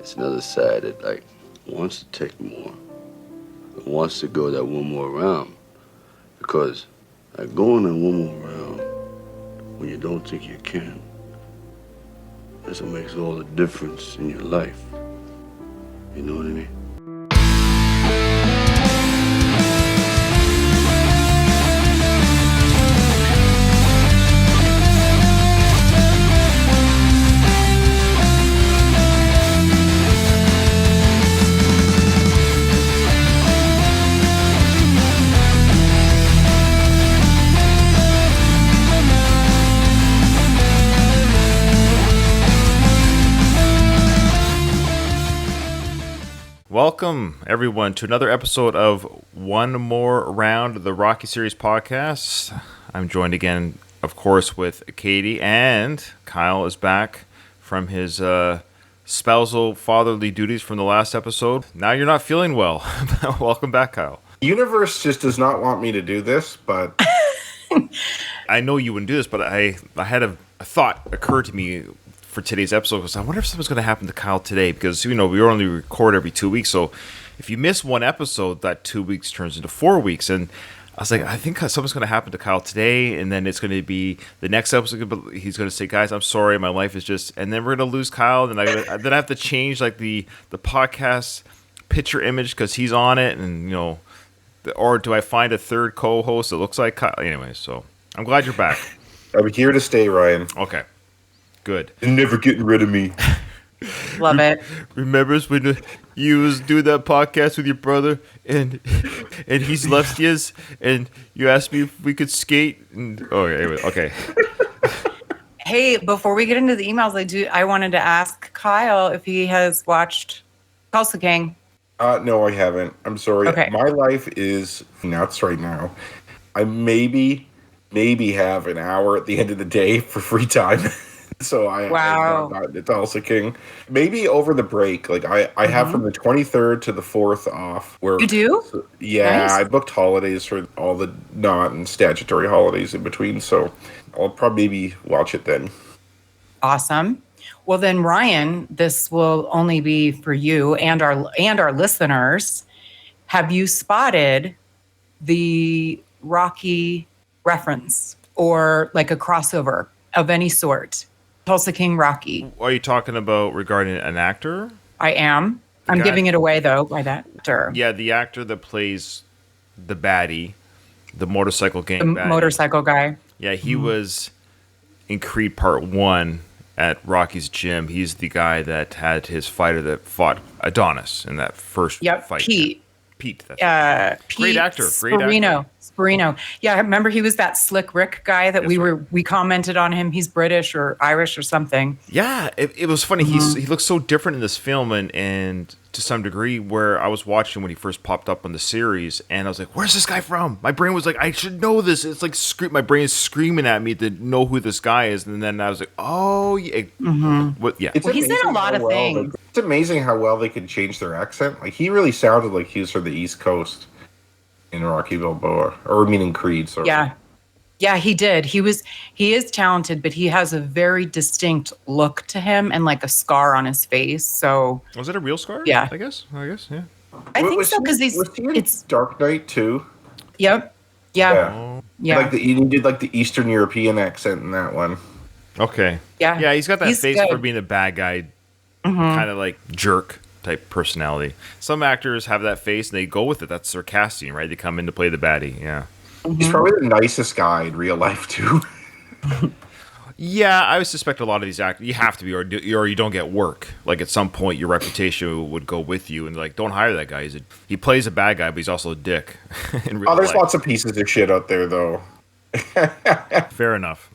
it's another side that like wants to take more, wants to go that one more round, because like going that one more round when you don't think you can, that's what makes all the difference in your life. You know what I mean? Welcome, everyone, to another episode of One More Round, the Rocky Series podcast. I'm joined again, of course, with Katie, and Kyle is back from his spousal fatherly duties from the last episode. Now you're not feeling well. Welcome back, Kyle. The universe just does not want me to do this, but... I know you wouldn't do this, but I had a thought occur to me for today's episode, because I wonder if something's going to happen to Kyle today, because we only record every 2 weeks, so if you miss one episode, that 2 weeks turns into 4 weeks, and I was like, I think something's going to happen to Kyle today, and then it's going to be the next episode, he's going to say, guys, I'm sorry, my life is just, and then we're going to lose Kyle, and then I have to change like the podcast picture image because he's on it, and or do I find a third co-host that looks like Kyle? Anyway, so I'm glad you're back. I'm here to stay, Ryan. Okay. Good. You're never getting rid of me. Love it. Remember when you was doing that podcast with your brother and he's left yous and you asked me if we could skate? Okay. Hey, before we get into the emails, I wanted to ask Kyle if he has watched Tulsa King. No, I haven't. I'm sorry. Okay. My life is nuts right now. I maybe have an hour at the end of the day for free time. So I have not gotten to Tulsa King. Maybe over the break. Like I have from the 23rd to the 4th off. Where you do? So, yeah, nice. I booked holidays for all the not and statutory holidays in between. So I'll probably maybe watch it then. Awesome. Well then, Ryan, this will only be for you and our listeners. Have you spotted the Rocky reference or like a crossover of any sort? Tulsa King Rocky. Are you talking about regarding an actor? I am. I'm giving it away, though, by that actor. Yeah, the actor that plays the baddie, the motorcycle gang baddie. Motorcycle guy. Yeah, he was in Creed Part 1 at Rocky's gym. He's the guy that had his fighter that fought Adonis in that first fight. Pete. That's great actor. Sperino. Yeah, I remember he was that Slick Rick guy that we commented on him. He's British or Irish or something. Yeah, it was funny. He looks so different in this film and to some degree where I was watching when he first popped up on the series and I was like, where's this guy from? My brain was like, I should know this. It's like my brain is screaming at me to know who this guy is. And then I was like, oh, yeah. Yeah. He's in a lot of things. It's amazing how well they could change their accent. Like he really sounded like he was from the East Coast in Rocky Balboa, or in Creed. Sorry. Yeah, he did. He is talented, but he has a very distinct look to him and like a scar on his face. So was it a real scar? Yeah, I guess. Yeah. I think so because it's Dark Knight too. Yep. Yeah. Like he did like the Eastern European accent in that one. Okay. Yeah. Yeah, he's got that face for being a bad guy, kind of like jerk type personality. Some actors have that face and they go with it. That's their casting, right? They come in to play the baddie. Yeah. He's probably the nicest guy in real life too. Yeah, I would suspect a lot of these actors, you have to be, or you don't get work. Like at some point, your reputation would go with you, and like, don't hire that guy. He plays a bad guy, but he's also a dick. In real there's life. Lots of pieces of shit out there, though. Fair enough.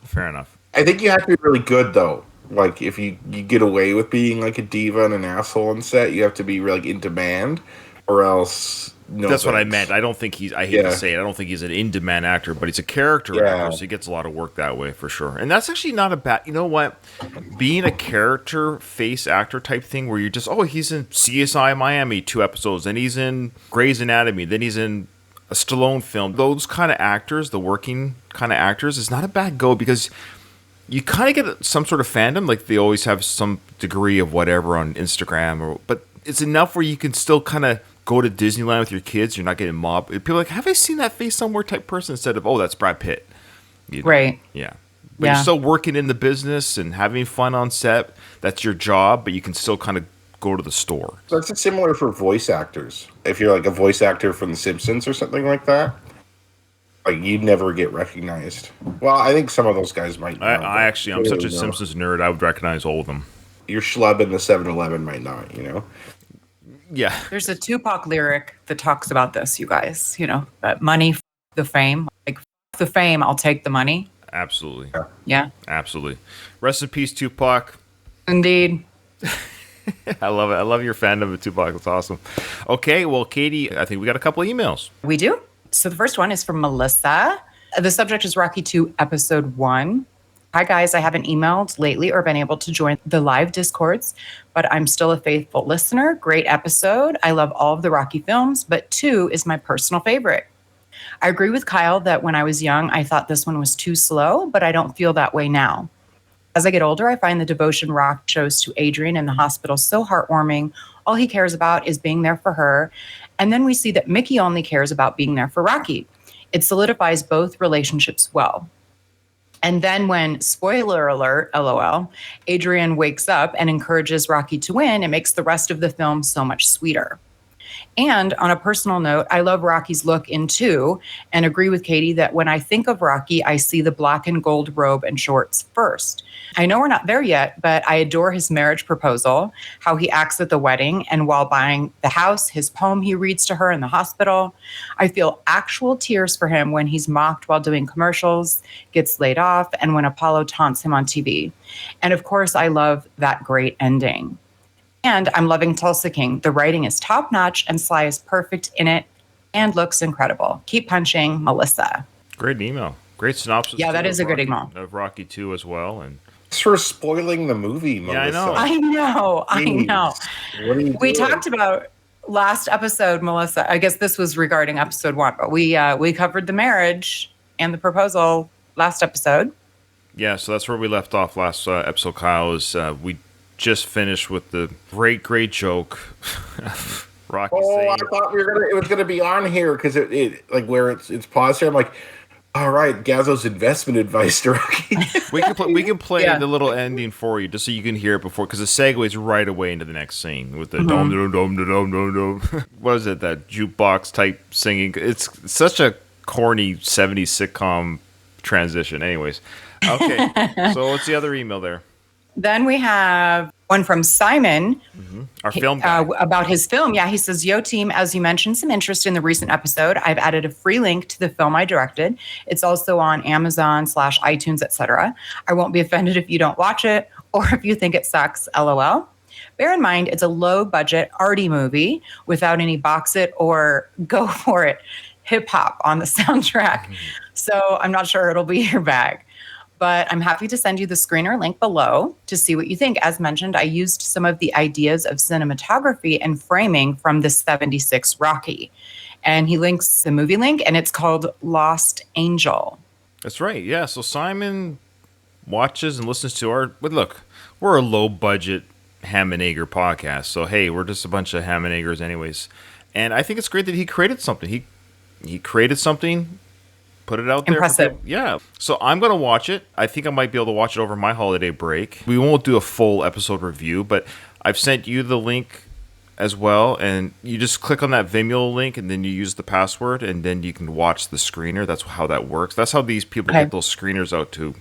I think you have to be really good, though. Like, if you get away with being like a diva and an asshole on set, you have to be like in demand, or else. No, that's what I meant. I don't think I hate to say it, I don't think he's an in-demand actor, but he's a character actor, so he gets a lot of work that way for sure. And that's actually not a bad, you know what? Being a character face actor type thing where you're just, he's in CSI Miami 2 episodes, then he's in Grey's Anatomy, then he's in a Stallone film. Those kind of actors, the working kind of actors, is not a bad go because you kind of get some sort of fandom. Like they always have some degree of whatever on Instagram, but it's enough where you can still kind of go to Disneyland with your kids. You're not getting mobbed. People are like, have I seen that face somewhere type person instead of, oh, that's Brad Pitt. You know? Right. Yeah. But you're still working in the business and having fun on set. That's your job, but you can still kind of go to the store. So it's similar for voice actors. If you're like a voice actor from The Simpsons or something like that, like you'd never get recognized. Well, I think some of those guys might. I'm such a Simpsons nerd. I would recognize all of them. Your schlub in the 7-Eleven might not, you know? Yeah. There's a Tupac lyric that talks about this, you guys. You know, that money, the fame. Like, the fame, I'll take the money. Absolutely. Yeah. Absolutely. Rest in peace, Tupac. Indeed. I love it. I love your fandom of Tupac. It's awesome. Okay, well, Katie, I think we got a couple of emails. We do. So the first one is from Melissa. The subject is Rocky 2, Episode 1. Hi, guys. I haven't emailed lately or been able to join the live Discords, but I'm still a faithful listener. Great episode. I love all of the Rocky films, but 2 is my personal favorite. I agree with Kyle that when I was young, I thought this one was too slow, but I don't feel that way now. As I get older, I find the devotion Rock shows to Adrian in the hospital so heartwarming. All he cares about is being there for her. And then we see that Mickey only cares about being there for Rocky. It solidifies both relationships well. And then when, spoiler alert, LOL, Adrian wakes up and encourages Rocky to win, it makes the rest of the film so much sweeter. And on a personal note, I love Rocky's look in 2 and agree with Katie that when I think of Rocky, I see the black and gold robe and shorts first. I know we're not there yet, but I adore his marriage proposal, how he acts at the wedding, and while buying the house, his poem he reads to her in the hospital. I feel actual tears for him when he's mocked while doing commercials, gets laid off, and when Apollo taunts him on TV. And of course, I love that great ending. And I'm loving Tulsa King. The writing is top-notch, and Sly is perfect in it and looks incredible. Keep punching, Melissa. Great email. Great synopsis. Yeah, that is a good email. Of Rocky 2 as well. And Thanks for spoiling the movie, Melissa. Yeah, I know. I know. What are you We doing? talked about last episode, Melissa. I guess this was regarding episode 1, but we covered the marriage and the proposal last episode. yeah, so that's where we left off last episode, Kyle, is we just finished with the great joke. Rocky saying, I thought it was gonna be on here because it like where it's paused here. I'm like, all right, Gazzo's investment advice to Rocky. we can play Yeah. the little ending for you just so you can hear it before, because it segues right away into the next scene with the dom dom dom dom dom dom. What is it, that jukebox type singing? It's such a corny 70s sitcom transition. Anyways, okay. So what's the other email there? Then we have one from Simon Our film guy. about his film. Yeah, he says, yo, team, as you mentioned some interest in the recent episode, I've added a free link to the film I directed. It's also on Amazon/iTunes, etc. I won't be offended if you don't watch it or if you think it sucks, LOL. Bear in mind, it's a low-budget, arty movie without any box it or go for it hip-hop on the soundtrack. So I'm not sure it'll be your bag. But I'm happy to send you the screener link below to see what you think. As mentioned, I used some of the ideas of cinematography and framing from the 76 Rocky. And he links the movie link, and it's called Lost Angel. That's right. Yeah. So Simon watches and listens to our. But look, we're a low budget ham and egger podcast. So hey, we're just a bunch of ham and eggers, anyways. And I think it's great that he created something. He created something. Put it out there. Impressive. Yeah. So I'm going to watch it. I think I might be able to watch it over my holiday break. We won't do a full episode review, but I've sent you the link as well. And you just click on that Vimeo link and then you use the password and then you can watch the screener. That's how that works. That's how these people get those screeners out to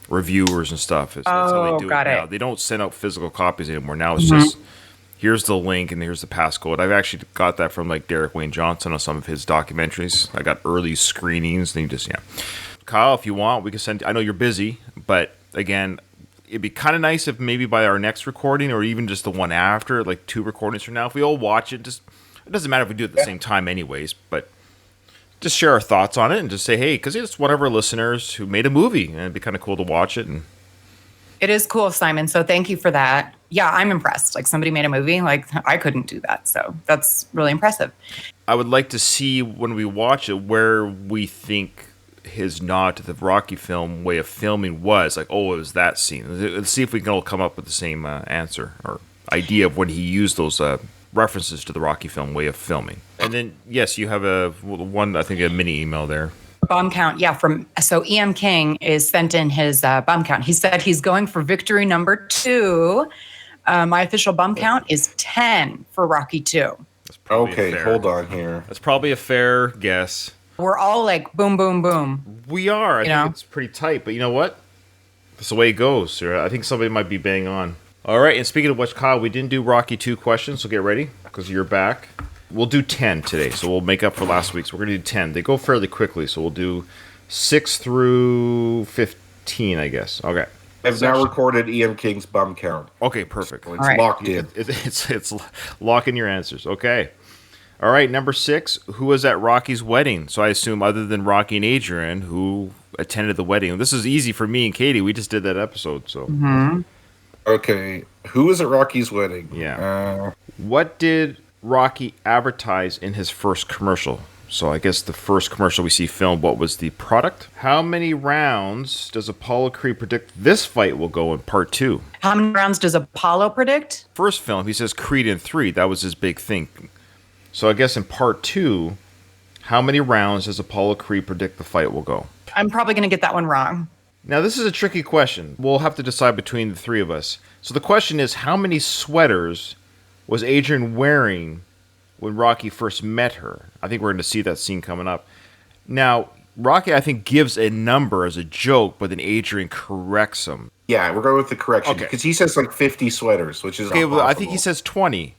reviewers and stuff. That's how they do got it now. it. They don't send out physical copies anymore. Now it's just, here's the link and here's the passcode. I've actually got that from like Derek Wayne Johnson on some of his documentaries. I got early screenings. And you just, Kyle, if you want, we can send. I know you're busy, but again, it'd be kind of nice if maybe by our next recording or even just the one after, like 2 recordings from now, if we all watch it, just it doesn't matter if we do it at the same time anyways, but just share our thoughts on it and just say, hey, because it's one of our listeners who made a movie and it'd be kind of cool to watch it. And It is cool, Simon. So thank you for that. Yeah, I'm impressed. Like, somebody made a movie. Like, I couldn't do that. So that's really impressive. I would like to see when we watch it where we think his nod to the Rocky film way of filming was. Like, oh, it was that scene. Let's see if we can all come up with the same answer or idea of when he used those references to the Rocky film way of filming. And then, yes, you have a mini email there. Bum count, yeah. So E.M. King is sent in his bum count. He said he's going for victory number 2. My official bum count is 10 for Rocky 2. Okay, hold on here. That's probably a fair guess. We're all like boom, boom, boom. We are. I think it's pretty tight, but you know what? That's the way it goes, sir. I think somebody might be bang on. All right, and speaking of which, Kyle, we didn't do Rocky 2 questions, so get ready because you're back. We'll do 10 today, so we'll make up for last week's. We're going to do 10. They go fairly quickly, so we'll do 6 through 15, I guess. Okay. I've now recorded E.M. King's bum count. Okay, perfect. So it's locked in. It's lock in your answers. Okay. All right, number 6. Who was at Rocky's wedding? So I assume other than Rocky and Adrian, who attended the wedding. This is easy for me and Katie. We just did that episode, so. Mm-hmm. Okay. Who was at Rocky's wedding? Yeah. What did Rocky advertise in his first commercial? So I guess the first commercial we see filmed, what was the product? How many rounds does Apollo Creed predict this fight will go in part 2? How many rounds does Apollo predict? First film, he says Creed in 3. That was his big thing. So I guess in part 2, how many rounds does Apollo Creed predict the fight will go? I'm probably going to get that one wrong. Now, this is a tricky question. We'll have to decide between the three of us. So the question is, how many sweaters was Adrian wearing when Rocky first met her? I think we're going to see that scene coming up. Now, Rocky, I think, gives a number as a joke, but then Adrian corrects him. Yeah, we're going with the correction. Because he says like 50 sweaters, which is okay. Well, I think he says 20.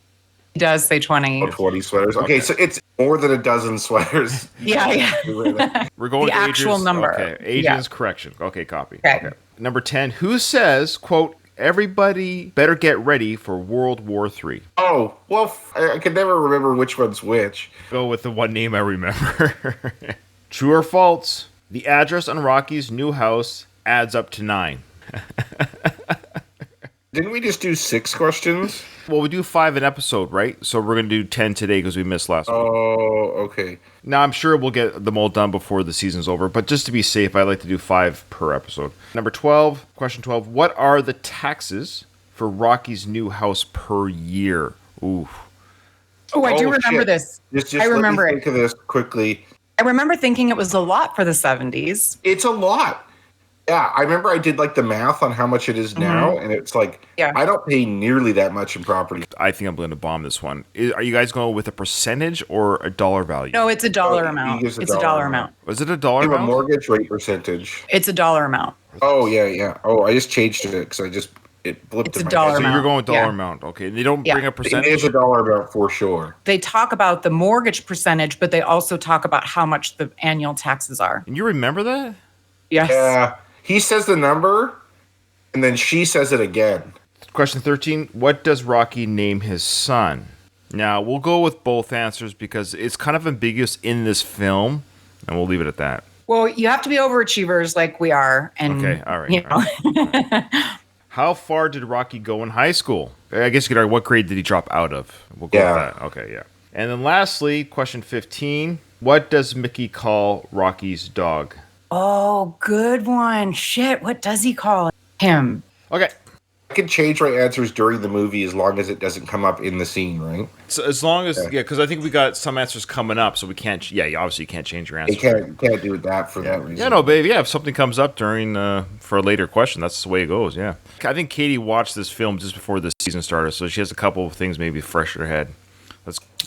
He does say 20. Oh, 20 sweaters. Okay, so it's more than a dozen sweaters. Yeah. We're going the to actual number. Okay, Adrian's correction. Okay, copy. Okay. Number 10, who says, quote, everybody better get ready for World War III? Oh, well, I can never remember which one's which. Go with the one name I remember. True or false? The address on Rocky's new house adds up to 9. Didn't we just do 6 questions? Well, we do 5 an episode, right? So we're going to do 10 today because we missed last week. Oh, okay. Now, I'm sure we'll get them all done before the season's over, but just to be safe, I like to do 5 per episode. Number 12, question 12. What are the taxes for Rocky's new house per year? Ooh. Oh, I do remember this. Just I remember let me think of this quickly. I remember thinking it was a lot for the 70s. It's a lot. Yeah, I remember I did like the math on how much it is now, and it's like, I don't pay nearly that much in property. I think I'm going to bomb this one. Are you guys going with a percentage or a dollar value? No, it's a dollar amount. It's a dollar amount. Was it a dollar amount? A mortgage rate percentage. It's a dollar amount. Oh, yeah. Oh, I just changed it because it blipped it's in a my dollar head. amount. So you're going with dollar amount. Okay. They don't bring a percentage? It is a dollar amount for sure. They talk about the mortgage percentage, but they also talk about how much the annual taxes are. And you remember that? Yes. Yeah. He says the number, and then she says it again. Question 13. What does Rocky name his son? Now, we'll go with both answers because it's kind of ambiguous in this film, and we'll leave it at that. Well, you have to be overachievers like we are. And, okay, all right. You know. All right. How far did Rocky go in high school? I guess you could argue, what grade did he drop out of? We'll go with that. Okay, yeah. And then lastly, question 15. What does Mickey call Rocky's dog? Oh, good one. Shit, what does he call him? Okay. I can change my answers during the movie as long as it doesn't come up in the scene, right? So as long as, because I think we got some answers coming up, so we can't, you obviously can't change your answer. You can't do that for that reason. Yeah, no, baby, if something comes up during, for a later question, that's the way it goes, yeah. I think Katie watched this film just before the season started, so she has a couple of things maybe fresh in her head.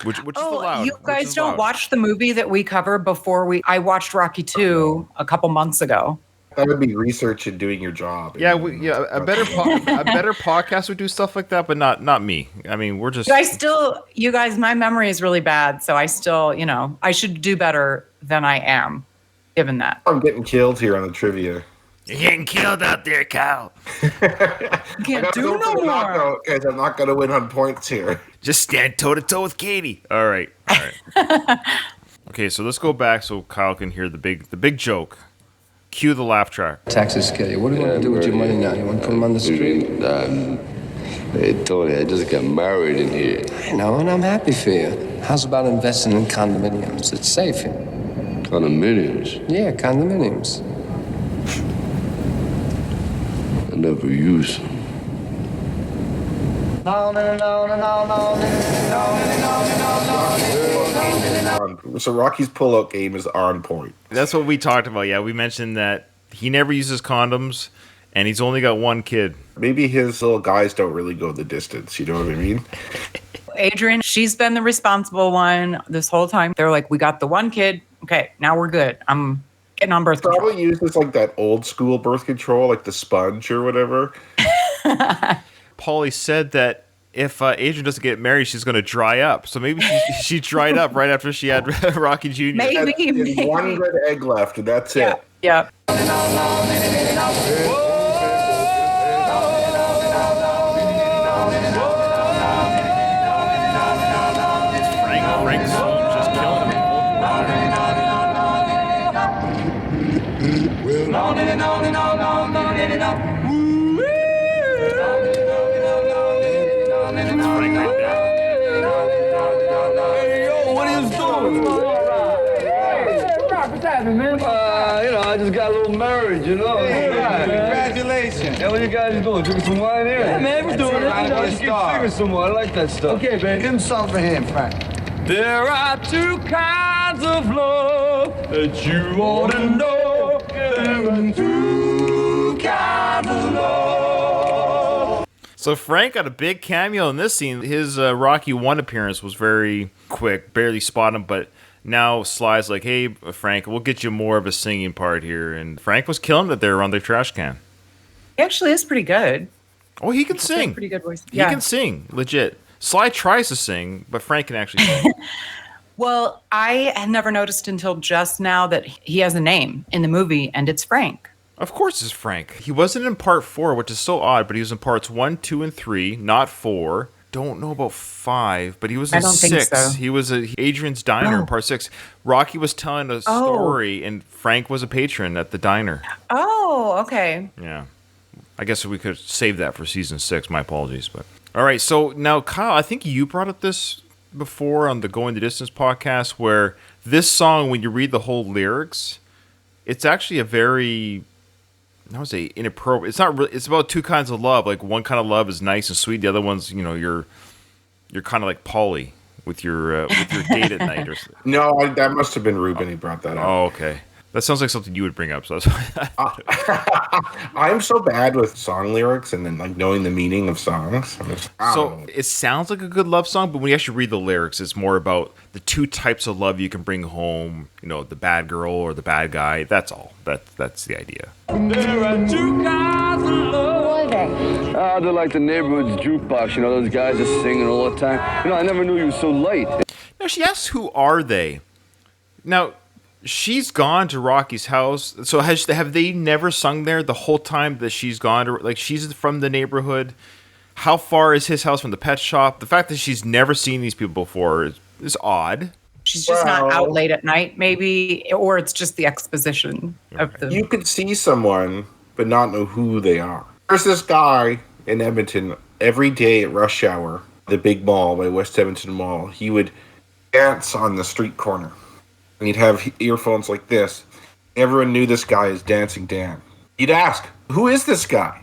Which is allowed. You guys don't watch the movie that we cover before I watched Rocky 2 a couple months ago. That would be research and doing your job. Yeah, a better podcast would do stuff like that, but not me. I mean, we're just. You guys, my memory is really bad, so I still, I should do better than I am, given that. I'm getting killed here on the trivia. You're getting killed out there, Kyle. Can't do no more. Guys, I'm not going to win on points here. Just stand toe-to-toe with Katie. All right. Okay, so let's go back so Kyle can hear the big joke. Cue the laugh track. Taxes kill you. What do you want to do with your money now? You want to put them on the street? Hey, Tony, I just got married in here. I know, and I'm happy for you. How's about investing in condominiums? It's safe. Condominiums. Yeah, condominiums. I never use them. So Rocky's pullout game is on point. That's what we talked about. Yeah, we mentioned that he never uses condoms, and he's only got one kid. Maybe his little guys don't really go the distance. You know what I mean? Adrian, she's been the responsible one this whole time. They're like, we got the one kid. Okay, now we're good. I'm getting on birth control. Probably uses like that old school birth control, like the sponge or whatever. Paulie said that if Adrian doesn't get married, she's going to dry up. So maybe she dried up right after she had Rocky Jr. Maybe. One good egg left, and that's it. Yeah. Frank's just killing him. Frank right there. What are you doing? What's happening, man? I just got a little married, Congratulations. Yeah, what you guys doing? Drinking some wine here? Yeah, man, we're doing it. Let's get figuring some more. I like that stuff. Okay, man, give him something for him, Frank. There are two kinds of love that you ought to know. There are two kinds of love. So Frank got a big cameo in this scene. His Rocky 1 appearance was very quick, barely spot him, but now Sly's like, hey, Frank, we'll get you more of a singing part here. And Frank was killing it there around the trash can. He actually is pretty good. Oh, he can He's got a sing. pretty good voice. He can sing, legit. Sly tries to sing, but Frank can actually sing. Well, I had never noticed until just now that he has a name in the movie, and it's Frank. Of course it's Frank. He wasn't in part 4, which is so odd, but he was in parts 1, 2, and 3, not 4. Don't know about 5, but he was in I don't 6. think so. He was at Adrian's Diner in part 6. Rocky was telling a story, and Frank was a patron at the diner. Oh, okay. Yeah. I guess we could save that for season 6. My apologies. But all right, so now, Kyle, I think you brought up this before on the Going the Distance podcast, where this song, when you read the whole lyrics, it's actually a very... I would say inappropriate. It's not really. It's about two kinds of love. Like one kind of love is nice and sweet. The other one's, you're kind of like Paulie with your date at night or something. No, that must have been Ruben who brought that up. Oh, okay. That sounds like something you would bring up. So that's I'm so bad with song lyrics and then like knowing the meaning of songs. So it sounds like a good love song, but when you actually read the lyrics, it's more about the two types of love you can bring home. The bad girl or the bad guy. That's all. That's the idea. There are two kinds of love. Who are they? They're like the neighborhood's jukebox. Those guys are singing all the time. I never knew you were so late. Now she asks, who are they? Now, she's gone to Rocky's house. So have they never sung there the whole time that she's gone to? Like, she's from the neighborhood. How far is his house from the pet shop? The fact that she's never seen these people before is odd. She's just not out late at night, maybe, or it's just the exposition of the... You could see someone, but not know who they are. There's this guy in Edmonton, every day at rush hour, the big mall by West Edmonton Mall, he would dance on the street corner. And he'd have earphones like this. Everyone knew this guy as Dancing Dan. You'd ask, who is this guy?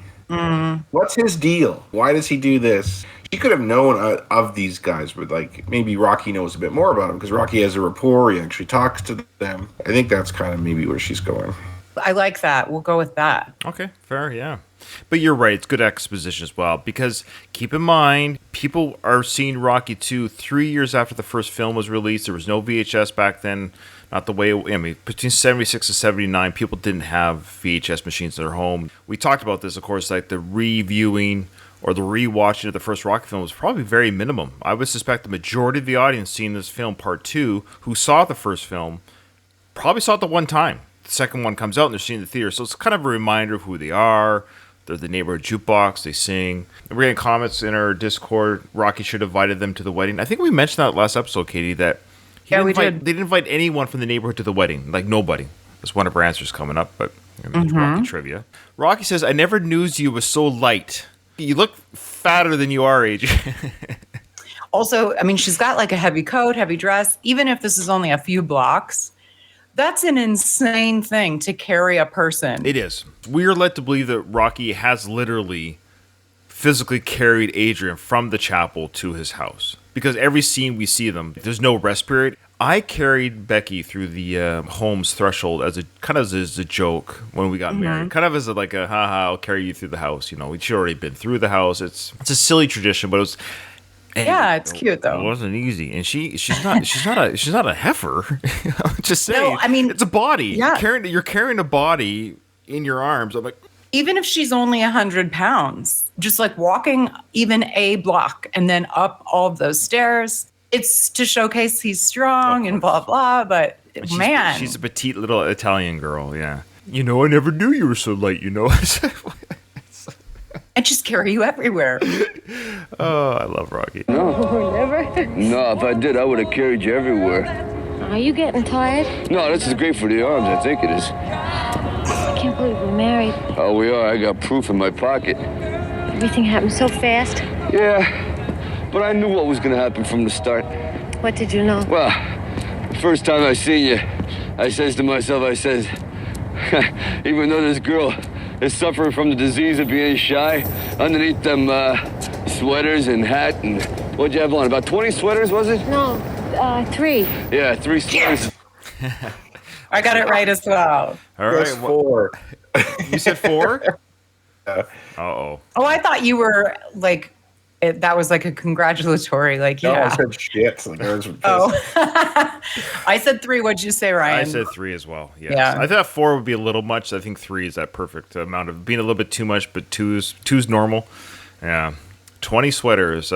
What's his deal? Why does he do this? She could have known of these guys, but like maybe Rocky knows a bit more about them because Rocky has a rapport. He actually talks to them. I think that's kind of maybe where she's going. I like that. We'll go with that. Okay, fair, yeah. But you're right, it's good exposition as well, because keep in mind, people are seeing Rocky 2 3 years after the first film was released. There was no VHS back then. Not the way, between 76 and 79, people didn't have VHS machines in their home. We talked about this, of course, like the reviewing or the rewatching of the first Rocky film was probably very minimum. I would suspect the majority of the audience seeing this film, part 2, who saw the first film, probably saw it the one time. The second one comes out and they're seeing the theater. So it's kind of a reminder of who they are. They're the neighborhood jukebox. They sing. We're getting comments in our Discord. Rocky should have invited them to the wedding. I think we mentioned that last episode, Katie, that we did. They didn't invite anyone from the neighborhood to the wedding. Like nobody. That's one of our answers coming up, but it's Rocky trivia. Rocky says, I never knew you was so light. You look fatter than you are, AJ. Also, she's got like a heavy coat, heavy dress. Even if this is only a few blocks, That's an insane thing to carry a person. It is. We are led to believe that Rocky has literally physically carried Adrian from the chapel to his house. Because every scene we see them, there's no rest period. I carried Becky through the home's threshold as a joke when we got married. Kind of as like a haha, I'll carry you through the house. You know, she'd already been through the house. It's a silly tradition, but it was. Yeah, it's cute though. It wasn't easy, and she's not a heifer. I'm just saying. No, I mean, it's a body. Yeah. You're carrying a body in your arms. I'm like, even if she's only 100 pounds, just like walking even a block and then up all of those stairs, it's to showcase he's strong and blah blah. But man, she's a petite little Italian girl. Yeah, you know, I never knew you were so light. You know. I just carry you everywhere. Oh, I love Rocky. No. Never? No, if I did, I would have carried you everywhere. Are you getting tired? No, this is great for the arms. I think it is. I can't believe we're married. Oh, we are. I got proof in my pocket. Everything happened so fast. Yeah, but I knew what was going to happen from the start. What did you know? Well, the first time I seen you, I says to myself, even though this girl is suffering from the disease of being shy, underneath them sweaters and hat and what'd you have on? About 20 sweaters, was it? No, 3. Yeah, 3 sweaters. I got it right as well. All That's right, 4. You said 4? Yeah. Uh-oh. Oh, I thought you were like, that was like a congratulatory, like, No, yeah. I said shit. Like, I was pissed. Oh, I said 3. What'd you say, Ryan? I said 3 as well. Yes. Yeah. I thought 4 would be a little much. I think 3 is that perfect amount of being a little bit too much, but two's normal. Yeah. 20 sweaters.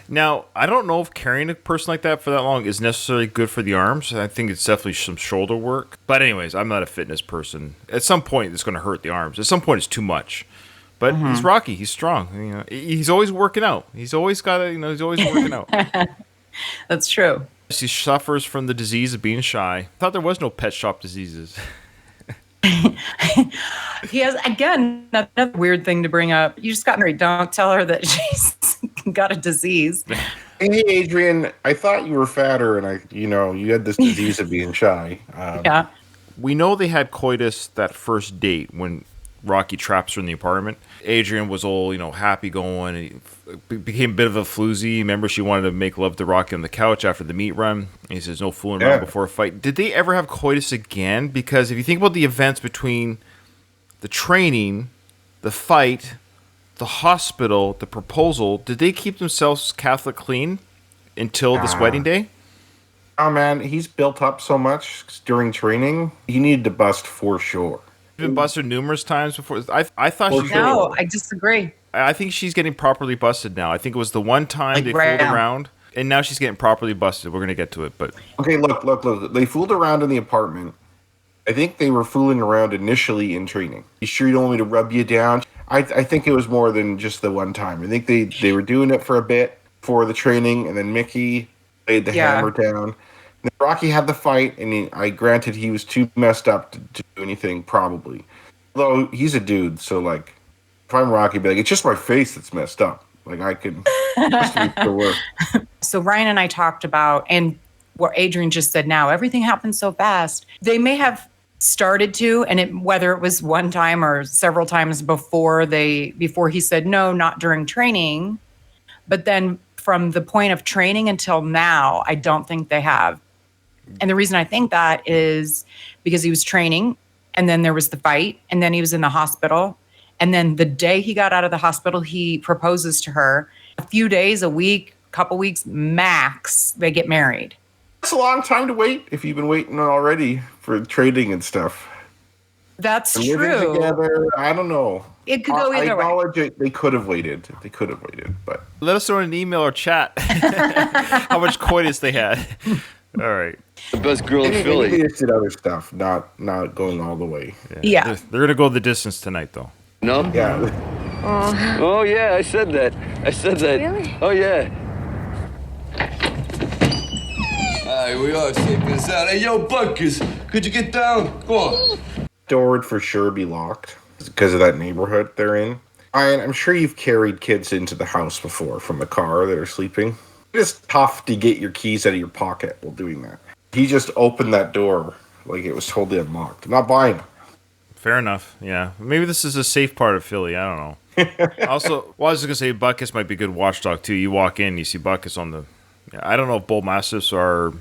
Now, I don't know if carrying a person like that for that long is necessarily good for the arms. I think it's definitely some shoulder work. But anyways, I'm not a fitness person. At some point, it's going to hurt the arms. At some point, it's too much. But he's Rocky. He's strong. You know, he's always working out. He's always got to, he's always working out. That's true. He suffers from the disease of being shy. I thought there was no pet shop diseases. He has, again, another weird thing to bring up. You just got married. Don't tell her that she's got a disease. Hey, Adrian, I thought you were fatter, and you had this disease of being shy. Yeah. We know they had coitus that first date when Rocky traps her in the apartment. Adrian was all, happy going. He became a bit of a floozy. Remember, she wanted to make love to Rocky on the couch after the meat run. And he says, no fooling around before a fight. Did they ever have coitus again? Because if you think about the events between the training, the fight, the hospital, the proposal, did they keep themselves Catholic clean until this wedding day? Oh, man, he's built up so much during training. He needed to bust for sure. Been busted numerous times before. I thought she. No, I disagree. I think she's getting properly busted now. I think it was the one time Like they right fooled now. around, and now she's getting properly busted. We're gonna get to it, but Okay, look. They fooled around in the apartment. I think they were fooling around initially in training. You sure you don't want me to rub you down? I think it was more than just the one time. I think they were doing it for a bit for the training, and then Mickey laid the hammer down. And then Rocky had the fight, and granted he was too messed up to do anything, probably. Although he's a dude, so like, if I'm Rocky, I'd be like, it's just my face that's messed up. Like I could work. So Ryan and I talked about, and what Adrian just said now, everything happened so fast. They may have started to, and whether it was one time or several times before he said no, not during training, but then from the point of training until now, I don't think they have. And the reason I think that is because he was training, and then there was the fight, and then he was in the hospital. And then the day he got out of the hospital, he proposes to her. A few days, a week, couple weeks max, they get married. That's a long time to wait if you've been waiting already for trading and stuff. That's And living true. together, I don't know. It could go I either way. acknowledge it. They could have waited. But let us know in an email or chat how much coitus they had. All right. The best girl in maybe Philly. they just did other stuff, not going all the way. Yeah. They're gonna go the distance tonight, though. No? Yeah. Oh, yeah, I said that. Really? Oh, yeah. All right, we are taking this out. Hey, yo, Buckers, could you get down? Go on. Door would for sure be locked because of that neighborhood they're in. I'm sure you've carried kids into the house before from the car that are sleeping. It's tough to get your keys out of your pocket while doing that. He just opened that door Like it was totally unlocked. I'm not buying it. Fair enough. Yeah. Maybe this is a safe part of Philly. I don't know. Also, well, I was just going to say Buckus might be a good watchdog, too. You walk in, you see Buckus on the... Yeah, I don't know if Bull Mastiffs are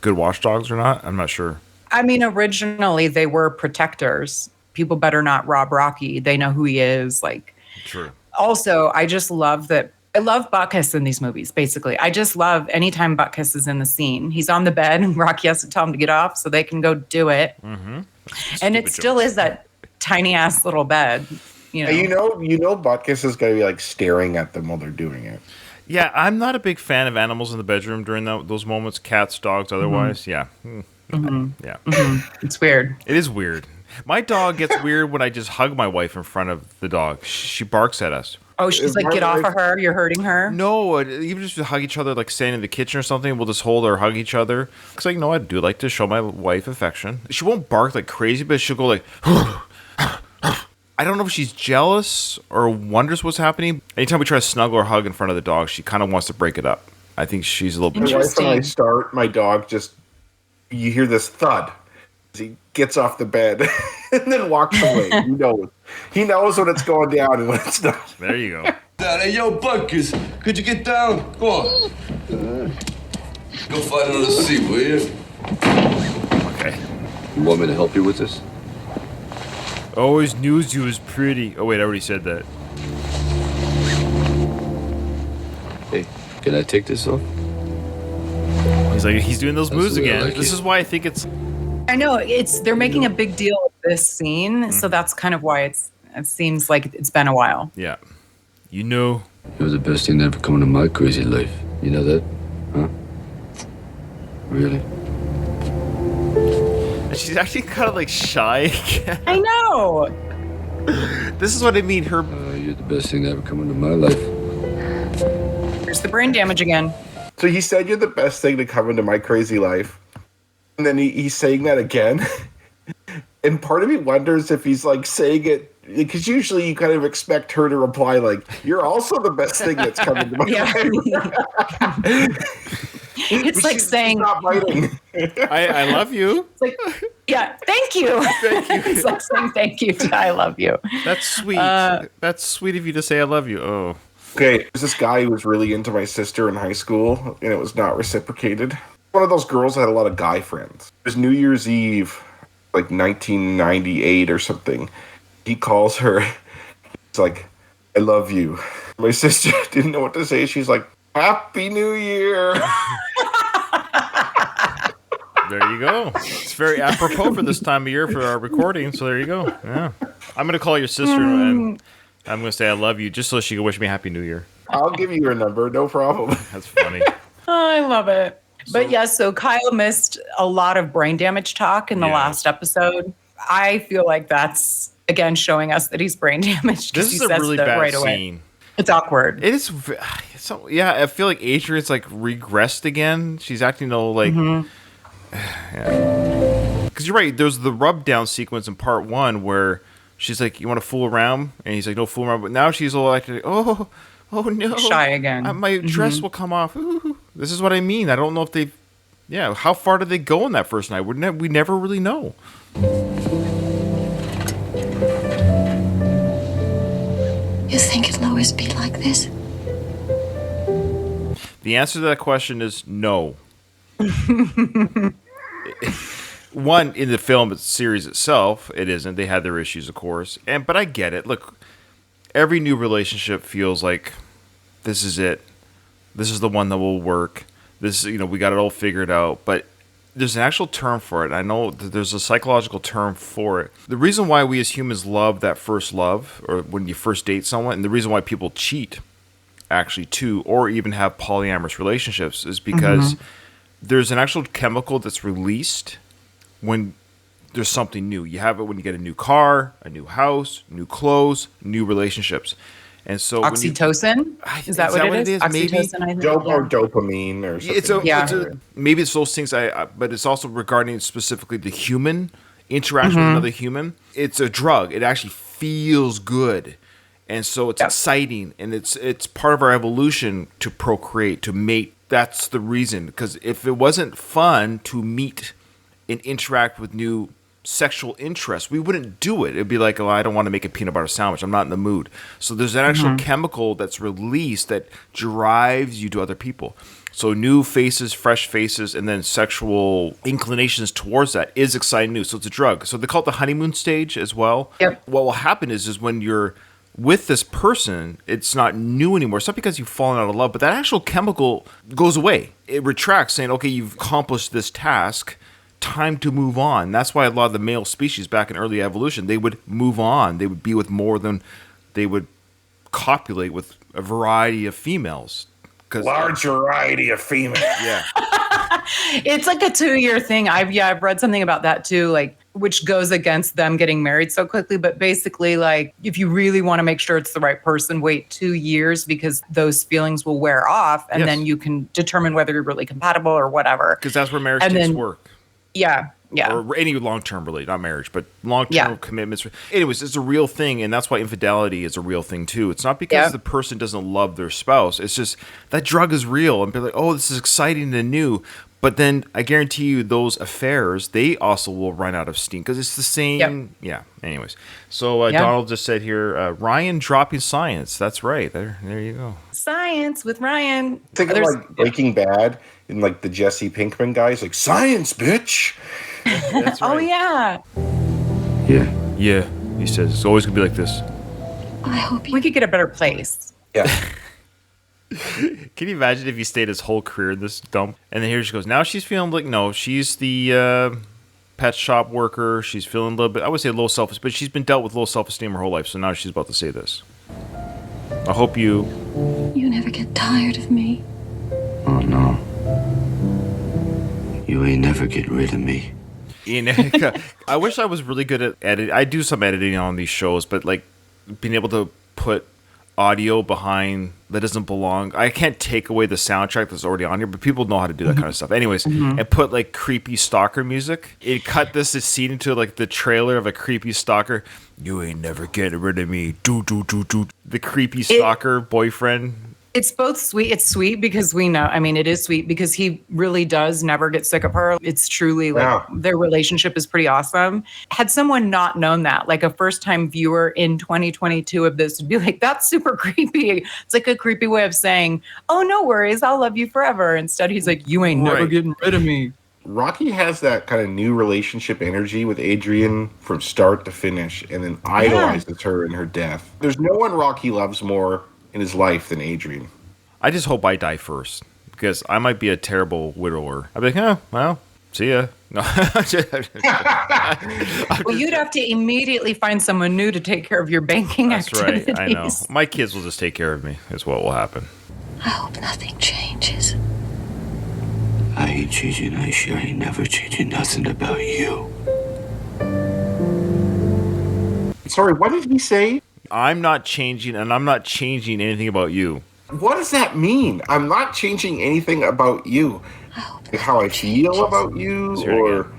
good watchdogs or not. I'm not sure. I mean, originally they were protectors. People better not rob Rocky. They know who he is. Like, True. also, I just love that. I love Buckus in these movies, basically. I just love anytime Buckus is in the scene. He's on the bed and Rocky has to tell him to get off so they can go do it. Mm-hmm. And it still is that tiny ass little bed. You know, Butkus is going to be like staring at them while they're doing it. Yeah, I'm not a big fan of animals in the bedroom during those moments. Cats, dogs, otherwise. Yeah. Yeah. It's weird. It is weird. My dog gets weird when I just hug my wife in front of the dog. She barks at us. Oh, she's like, get off of her. You're hurting her. No, even just to hug each other, like standing in the kitchen or something, we'll just hold or hug each other. Because, like, I do like to show my wife affection. She won't bark like crazy, but she'll go like, I don't know if she's jealous or wonders what's happening. Anytime we try to snuggle or hug in front of the dog, she kind of wants to break it up. I think she's a little bit... My wife and I start, my dog just... You hear this thud. He gets off the bed and then walks away. He knows when it's going down and when it's not. There you go. Hey, yo, Buckus, could you get down? Go on. Go find another seat, will you? Okay. You want me to help you with this? Always knew you was pretty. Oh, wait, I already said that. Hey, can I take this off? He's doing those moves again. This is why I think it's... I know they're making a big deal of this scene, so that's kind of why it seems like it's been a while. Yeah. You know. You're the best thing that ever come into my crazy life. You know that? Huh? Really? And she's actually kind of like shy again. I know. This is what I mean. You're the best thing that ever come into my life. There's the brain damage again. So he said you're the best thing to come into my crazy life. And then he's saying that again. And part of me wonders if he's like saying it because usually you kind of expect her to reply like, "You're also the best thing that's come into my life." It's like saying, "Stop biting." I love you. It's like, yeah, thank you. Thank you. It's like saying thank you to I love you. That's sweet. That's sweet of you to say I love you. Oh. Okay, there's this guy who was really into my sister in high school, and it was not reciprocated. One of those girls that had a lot of guy friends. It was New Year's Eve, like 1998 or something. He calls her. He's like, "I love you." My sister didn't know what to say. She's like, "Happy New Year." There you go. It's very apropos for this time of year for our recording. So there you go. Yeah, I'm gonna call your sister and I'm gonna say I love you just so she can wish me Happy New Year. I'll give you her number, no problem. That's funny. I love it. But yes, so Kyle missed a lot of brain damage talk in the last episode. I feel like that's, again, showing us that he's brain damaged. This is a really bad scene. It's awkward. It is. So, yeah, I feel like Adrian's like regressed again. She's acting like... Because you're right, there's the rub down sequence in part one where she's like, "You want to fool around?" And he's like, "No, fool around." But now she's all like, oh no. Shy again. My dress will come off. Ooh. This is what I mean. I don't know if they... Yeah, how far did they go on that first night? We never really know. You think it'll always be like this? The answer to that question is no. One, in the film series itself, it isn't. They had their issues, of course. But I get it. Look, every new relationship feels like this is it. This is the one that will work. This, we got it all figured out. But there's an actual term for it. I know that there's a psychological term for it. The reason why we as humans love that first love, or when you first date someone, and the reason why people cheat, actually, too, or even have polyamorous relationships, is because there's an actual chemical that's released when there's something new. You have it when you get a new car, a new house, new clothes, new relationships. And so oxytocin? Is that what it is? Oxytocin, maybe? I think. Or dopamine or something. Maybe it's those things, but it's also regarding specifically the human interaction with another human. It's a drug. It actually feels good. And so it's exciting, and it's part of our evolution to procreate, to mate. That's the reason. Because if it wasn't fun to meet and interact with new sexual interests. We wouldn't do it. It'd be like, oh, I don't want to make a peanut butter sandwich. I'm not in the mood. So there's an actual chemical that's released that drives you to other people. So new faces, fresh faces, and then sexual inclinations towards that is exciting news. So it's a drug. So they call it the honeymoon stage as well. Yep. What will happen is when you're with this person, it's not new anymore. It's not because you've fallen out of love, but that actual chemical goes away. It retracts, saying, okay, you've accomplished this task. Time to move on. That's why a lot of the male species back in early evolution, they would move on. They would be with more than they would copulate with a variety of females. Large variety of females. Yeah. It's like a 2-year thing. I've read something about that too, like which goes against them getting married so quickly. But basically, like if you really want to make sure it's the right person, wait 2 years because those feelings will wear off, and then you can determine whether you're really compatible or whatever. Because that's where marriage takes work. Yeah. Yeah. Or any long-term relationship, not marriage, but long-term commitments. Anyways, it's a real thing, and that's why infidelity is a real thing too. It's not because the person doesn't love their spouse. It's just that drug is real, and be like, oh, this is exciting and new. But then I guarantee you those affairs, they also will run out of steam because it's the same. Yep. Yeah. Anyways, so Donald just said here, Ryan dropping science. That's right. There you go. Science with Ryan. Think of like Breaking Bad and like the Jesse Pinkman guys, like science, bitch. That's right. Oh yeah. Yeah. Yeah. He says it's always gonna be like this. I hope We could get a better place. Yeah. Can you imagine if he stayed his whole career in this dump? And then here she goes. Now she's feeling like, no, she's the pet shop worker. She's feeling a little bit, I would say low self-esteem, but she's been dealt with low self-esteem her whole life. So now she's about to say this. I hope you never get tired of me. Oh, no. You ain't never get rid of me. I wish I was really good at editing. I do some editing on these shows, but like being able to put audio behind that doesn't belong. I can't take away the soundtrack that's already on here, but people know how to do that kind of stuff. Anyways, and put like creepy stalker music. It cut this scene into like the trailer of a creepy stalker. You ain't never getting rid of me. Do do do do. The creepy stalker boyfriend. It's both sweet. It's sweet because we know, I mean, it is sweet because he really does never get sick of her. It's truly like their relationship is pretty awesome. Had someone not known that, like a first time viewer in 2022 of this would be like, that's super creepy. It's like a creepy way of saying, oh, no worries. I'll love you forever. Instead, he's like, you ain't never getting rid of me. Rocky has that kind of new relationship energy with Adrian from start to finish and then idolizes her in her death. There's no one Rocky loves more in his life than Adrian. I just hope I die first because I might be a terrible widower. I'd be like, oh, well, see ya. No. Well, you'd have to immediately find someone new to take care of your banking activities. That's right. I know. My kids will just take care of me is what will happen. I hope nothing changes. I ain't changing, Aisha. I ain't never changing nothing about you. Sorry, what did he say? I'm not changing, and I'm not changing anything about you. What does that mean? I'm not changing anything about you. Like how I feel about you, or...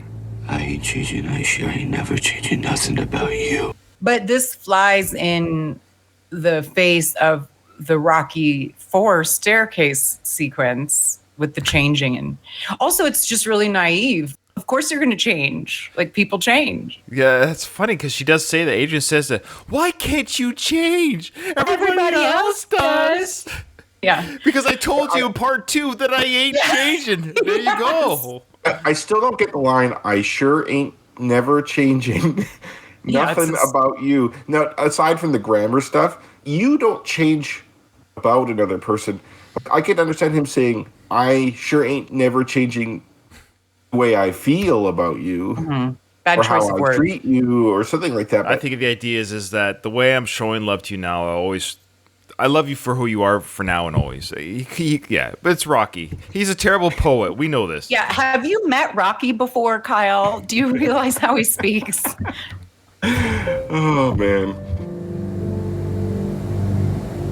I ain't changing, Aisha. I ain't never changing nothing about you. But this flies in the face of the Rocky IV staircase sequence with the changing. And also, it's just really naive. Of course you're going to change. Like, people change. Yeah, that's funny because she does say that. Adrian says that, why can't you change? Everybody else does. Yeah. Because I told you in part 2 that I ain't changing. There you go. I still don't get the line, I sure ain't never changing. Nothing about you. Now, aside from the grammar stuff, you don't change about another person. I can understand him saying, I sure ain't never changing the way I feel about you. Mm-hmm. Bad or choice how of I word. treat you or something like that. I think the idea is that the way I'm showing love to you now, I love you for who you are for now and always. But it's Rocky. He's a terrible poet. We know this. Yeah. Have you met Rocky before, Kyle? Do you realize how he speaks? Oh, man.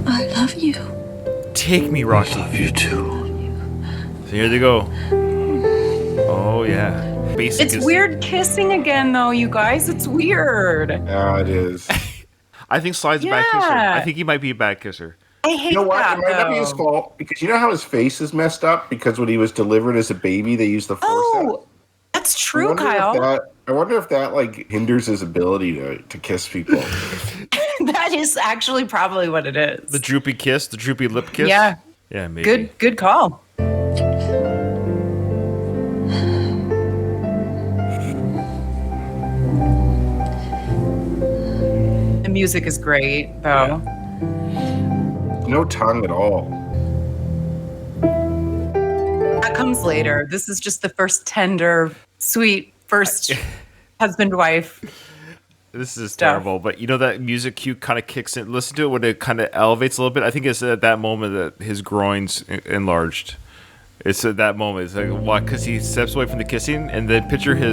I love you. Take me, Rocky. I love you too. So here they go. Oh, yeah. It's weird kissing again, though, you guys. It's weird. Yeah, it is. I think Slide's a bad kisser. I think he might be a bad kisser. I hate You know what? that, It might not be his though. fault because you know how his face is messed up because when he was delivered as a baby, they used the forceps. Oh, That's true, Kyle. I wonder if that like hinders his ability to kiss people. That is actually probably what it is. The droopy kiss, the droopy lip kiss. Yeah. Yeah, maybe. Good call. The music is great, though. No tongue at all. That comes later. This is just the first tender, sweet first husband-wife. This is stuff. terrible, but you know that music cue kind of kicks in. Listen to it when it kind of elevates a little bit. I think it's at that moment that his groin's enlarged. It's at that moment. It's like, what? Because he steps away from the kissing, and then picture he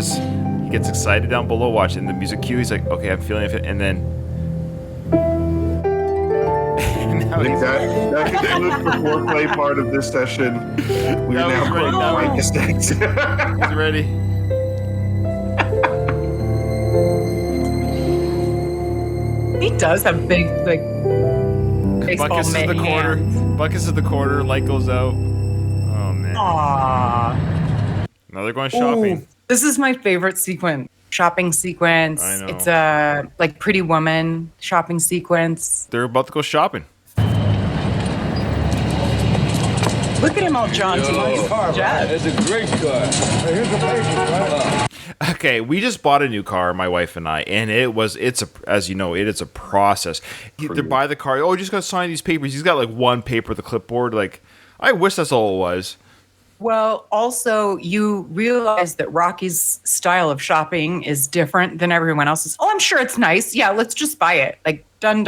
gets excited down below watching the music cue. He's like, okay, I'm feeling it. And then. I think that concludes the foreplay part of this session. We are now going to Mike mistakes. He's ready. He does have big, like, baseball Buckus is the corner. Buckus is the corner. Light goes out. Oh man. Aww. Now they're going shopping. Ooh, this is my favorite sequence. Shopping sequence. I know. It's a like Pretty Woman shopping sequence. They're about to go shopping. Look at him all jaunty. Jeff. It's a great car. Hey, here's the papers, right? Okay, we just bought a new car, my wife and I, and as you know, it is a process. They buy the car. Oh, you just got to sign these papers. He's got like one paper, the clipboard. Like, I wish that's all it was. Well, also, you realize that Rocky's style of shopping is different than everyone else's. Oh, I'm sure it's nice. Yeah, let's just buy it. Like, done.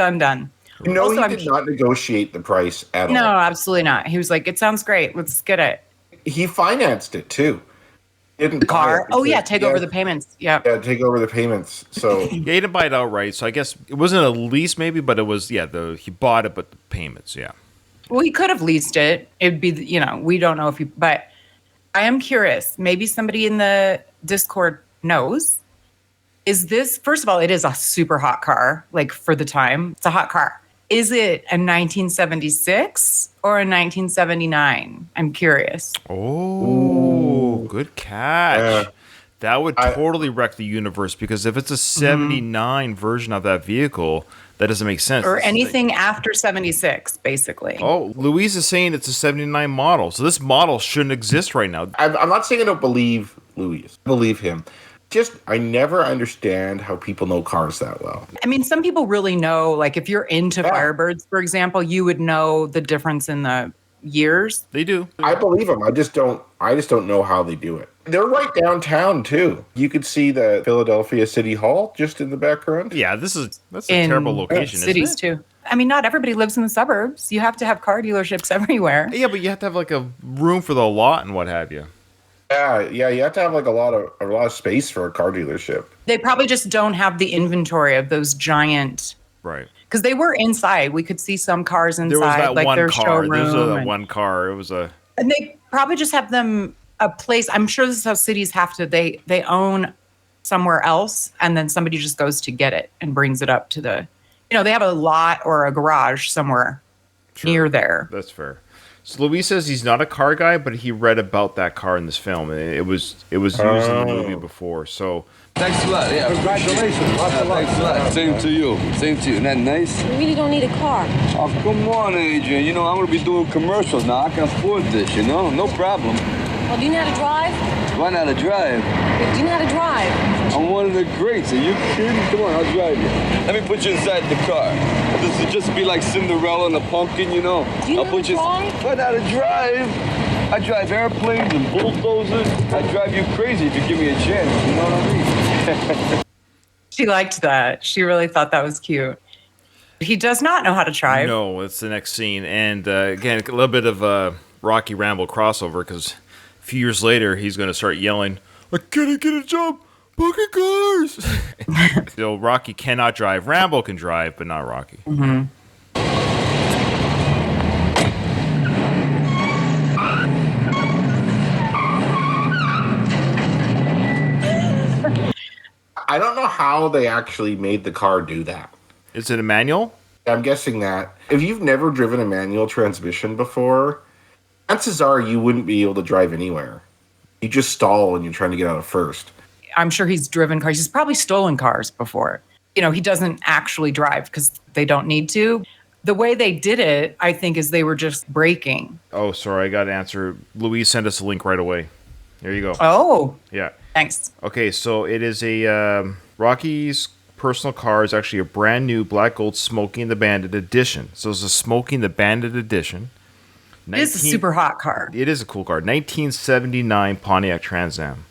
You know, Also, he did not negotiate the price at all. No, absolutely not. He was like, it sounds great. Let's get it. He financed it too. Didn't The car? buy it Oh, yeah, because- take over the payments. Yeah. Yeah, take over the payments. So Yeah, he didn't buy it outright, so I guess it wasn't a lease maybe, but it was, he bought it, but the payments, yeah. Well, he could have leased it. It'd be, we don't know if he, but I am curious. Maybe somebody in the Discord knows. Is this, first of all, it is a super hot car, like for the time. It's a hot car. Is it a 1976 or a 1979? I'm curious. Oh, good catch. Yeah. That would totally wreck the universe, because if it's a 79 version of that vehicle, that doesn't make sense. Or This is anything after 76, basically. Oh, Louise is saying it's a 79 model. So this model shouldn't exist right now. I'm not saying I don't believe Louis. I believe him. Just, I never understand how people know cars that well. I mean, some people really know, like if you're into Firebirds, for example, you would know the difference in the years. They do. I believe them. I just don't know how they do it. They're right downtown too. You could see the Philadelphia City Hall just in the background. Yeah, that's a In terrible location, cities isn't it? too. I mean, not everybody lives in the suburbs. You have to have car dealerships everywhere. Yeah, but you have to have like a room for the lot and what have you. Yeah, you have to have like a lot of space for a car dealership. They probably just don't have the inventory of those giant, Right. because they were inside. We could see some cars inside, There was that like one their car. showroom. There was that and, one car. It was a. and they probably just have them a place. I'm sure this is how cities have to. They own somewhere else, and then somebody just goes to get it and brings it up to the. They have a lot or a garage somewhere near there. That's fair. So Louis says he's not a car guy, but he read about that car in this film, and it was used in the movie before. So Thanks a lot. Yeah, Congratulations. Lots of luck. thanks a lot. Same to you. Isn't that nice? We really don't need a car. Oh, come on, Adrian. I'm going to be doing commercials now. I can afford this, No problem. Well, do you know how to drive? Why not a drive? Do you know how to drive? I'm one of the greats. Are you kidding? Come on, I'll drive you. Let me put you inside the car. This would just be like Cinderella and the pumpkin, Do you know I'll how put to drive? Why not a drive? I drive airplanes and bulldozers. I drive you crazy if you give me a chance. You know what I mean? She liked that. She really thought that was cute. He does not know how to drive. no, it's the next scene, and again, a little bit of a Rocky Rambo crossover, because a few years later he's going to start yelling, "I can't get a job, bucket cars." So Rocky cannot drive. Rambo can drive, but not Rocky. Mm-hmm. I don't know how they actually made the car do that. Is it a manual? I'm guessing that if you've never driven a manual transmission before, chances are you wouldn't be able to drive anywhere. You just stall when you're trying to get out of first. I'm sure he's driven cars. He's probably stolen cars before. He doesn't actually drive because they don't need to. The way they did it, I think, is they were just braking. Oh, sorry, I got an answer. Louise sent us a link right away. There you go. Oh, Yeah. thanks. Okay, so it is a Rocky's personal car is actually a brand new black gold Smoking the Bandit edition. So it's a Smoking the Bandit edition. It is a super hot car. It is a cool car. 1979 Pontiac Trans Am.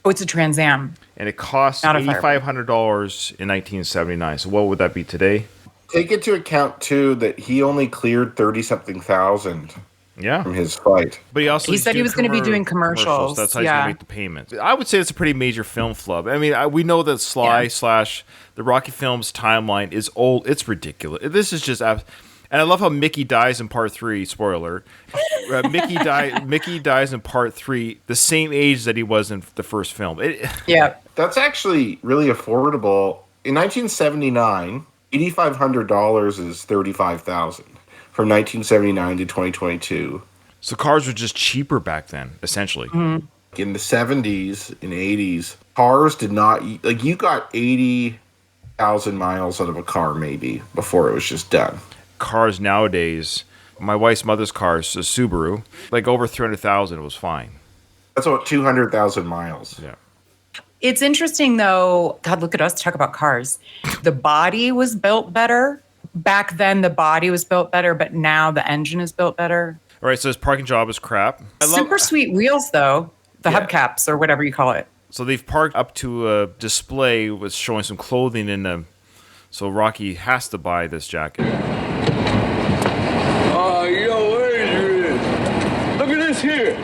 Oh, it's a Trans Am. And it cost Not a $8,500 in 1979. So what would that be today? Take into account, too, that he only cleared 30-something thousand Yeah. from his fight. But He said he was going to be doing commercials. That's how he's going Yeah. to make the payments. I would say it's a pretty major film flub. I mean, we know that Sly / the Rocky Films timeline is old. It's ridiculous. This is just... And I love how Mickey dies in part 3. Spoiler. Mickey dies in part 3 the same age that he was in the first film. Yeah. That's actually really affordable. In 1979, $8,500 is $35,000 from 1979 to 2022. So cars were just cheaper back then, essentially. In the 70s and 80s, cars did not... Like, you got 80,000 miles out of a car, maybe, before it was just done. Cars nowadays, my wife's mother's car is a Subaru, like over 300,000, it was fine. That's about 200,000 miles. Yeah. It's interesting, though. God, look at us talk about cars. The body was built better. Back then, the body was built better, but now the engine is built better. All right, so his parking job is crap. Super sweet wheels, though. The hubcaps or whatever you call it. So they've parked up to a display with showing some clothing in them. So Rocky has to buy this jacket. Oh, yo, Adrian. Look at this here.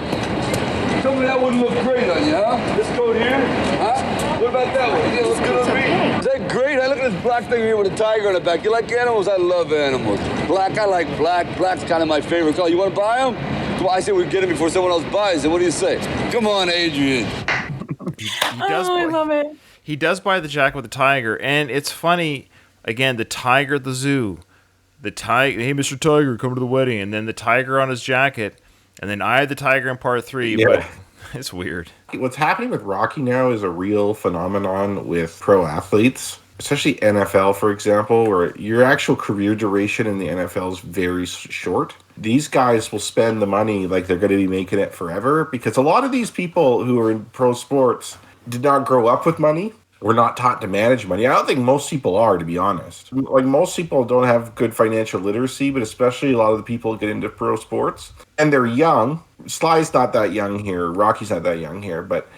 Tell me that wouldn't look great on you, huh? This coat here? Huh? What about that one? Yeah, looks good on me. Is that great? I look at this black thing here with a tiger on the back. You like animals? I love animals. Black, I like black. Black's kind of my favorite color. You want to buy them? Come on, I say we get them before someone else buys them. What do you say? Come on, Adrian. I love it. He does buy the jacket with the tiger, and it's funny. Again, the tiger at the zoo. The tiger, hey, Mr. Tiger, come to the wedding. And then the tiger on his jacket. And then I had the tiger in part 3. Yeah. But it's weird. What's happening with Rocky now is a real phenomenon with pro athletes, especially NFL, for example, where your actual career duration in the NFL is very short. These guys will spend the money like they're going to be making it forever because a lot of these people who are in pro sports did not grow up with money. We're not taught to manage money. I don't think most people are, to be honest. Like, most people don't have good financial literacy, but especially a lot of the people get into pro sports. And they're young. Sly's not that young here. Rocky's not that young here, but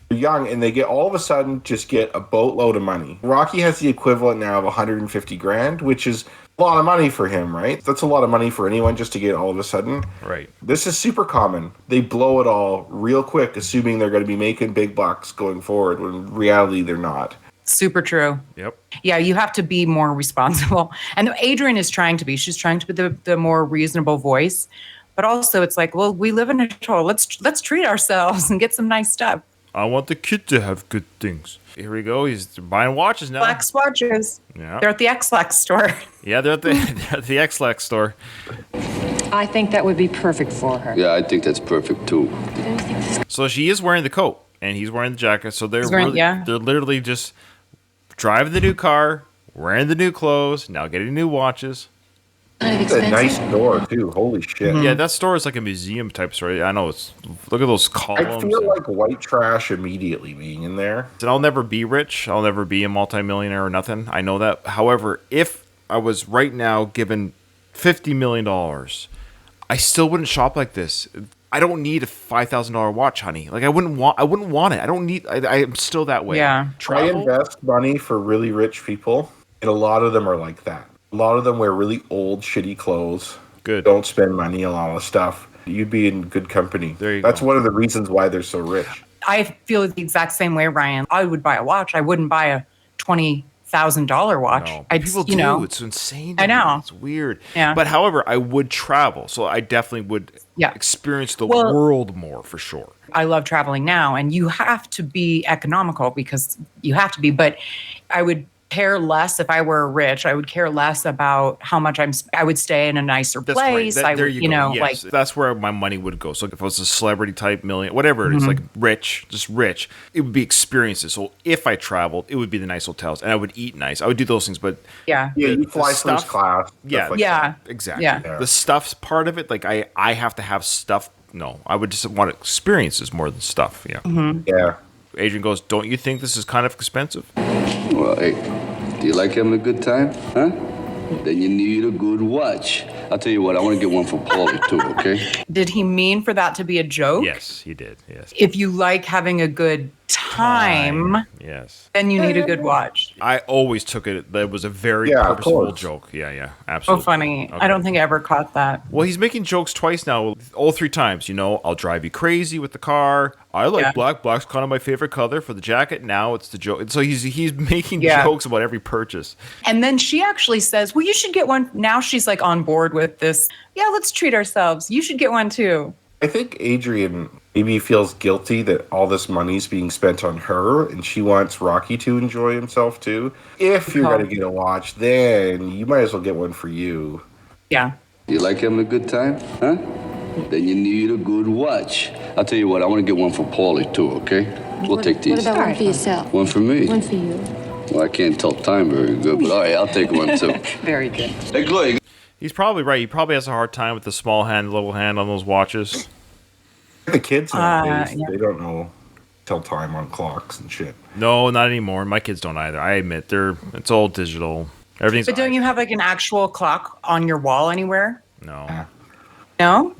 they're young, and they get all of a sudden just get a boatload of money. Rocky has the equivalent now of 150 grand, which is a lot of money for him, right? That's a lot of money for anyone just to get all of a sudden. Right. This is super common. They blow it all real quick, assuming they're going to be making big bucks going forward, when in reality they're not. Super true. Yep. Yeah, you have to be more responsible. And Adrian is trying to be. She's trying to be the more reasonable voice. But also it's like, well, we live in a total. Let's treat ourselves and get some nice stuff. I want the kid to have good things. Here we go. He's buying watches now. Black swatches. Yeah. They're at the X-Lax store. Yeah, they're at the X-Lax store. I think that would be perfect for her. Yeah, I think that's perfect, too. So she is wearing the coat, and he's wearing the jacket. So they're wearing- yeah. they're literally just driving the new car, wearing the new clothes, now getting new watches. It's a nice door, too. Holy shit. Yeah, that store is like a museum type store. I know it's. Look at those I columns. feel like white trash immediately being in there. And I'll never be rich. I'll never be a multimillionaire or nothing. I know that. However, if I was right now given $50 million, I still wouldn't shop like this. I don't need a $5,000 watch, honey. Like I wouldn't want it. I don't need. I am still that way. Yeah. I Travel. invest money for really rich people, and a lot of them are like that. A lot of them wear really old, shitty clothes. Good. Don't spend money on all the stuff. You'd be in good company. There you That's go. one of the reasons why they're so rich. I feel the exact same way, Ryan. I would buy a watch. I wouldn't buy a $20,000 watch. No, I'd, people you do. know, It's insane. to I me. know. It's weird. Yeah. But however, I would travel, so I definitely would Yeah. experience the Well- world more for sure. I love traveling now, and you have to be economical because you have to be. But I would care less if I were rich. I would care less about how much I would stay in a nicer That's place. right. I There would, you you go. know, Yes. like That's where my money would go. So if it was a celebrity type million, whatever it is, like rich, just rich, it would be experiences. So if I traveled, it would be the nice hotels, and I would eat nice. I would do those things, but yeah. Yeah, you the fly stuff- first class. stuff Yeah, like Yeah. exactly. Yeah. The stuff's part of it. Like I have to have stuff. No, I would just want experiences more than stuff. Yeah. that. Yeah. Adrian goes, don't you think this is kind of expensive? Well, hey, do you like having a good time? Huh? Then you need a good watch. I'll tell you what, I want to get one for Paulie too, okay? Did he mean for that to be a joke? Yes, he did. Yes. If you like having a good time, Yes. then you need a good watch. I always took it. That was a very Yeah, of purposeful course. joke. Yeah, So absolutely. funny. Okay. I don't think I ever caught that. Well, he's making jokes twice now. All 3 times. I'll drive you crazy with the car. I like Yeah. black. Black's kind of my favorite color for the jacket. Now it's the joke. So he's making Yeah. jokes about every purchase. And then she actually says, well, you should get one. Now she's like on board with this. Yeah, let's treat ourselves. You should get one too. I think Adrian maybe feels guilty that all this money's being spent on her, and she wants Rocky to enjoy himself too. If you're going to get a watch, then you might as well get one for you. Yeah. Do you like having a good time? Huh? Then you need a good watch. I'll tell you what, I want to get one for Paulie too, okay? We'll take these. What about one for yourself? One for me. One for you. Well, I can't tell time very good, but all right, I'll take one too. Very good. Hey, Gloria, He's probably right. He probably has a hard time with the small hand, little hand on those watches. The kids nowadays, yeah. they don't know tell time on clocks and shit. No, not anymore. My kids don't either. I admit it's all digital. Everything's. But don't you have like an actual clock on your wall anywhere? No. No?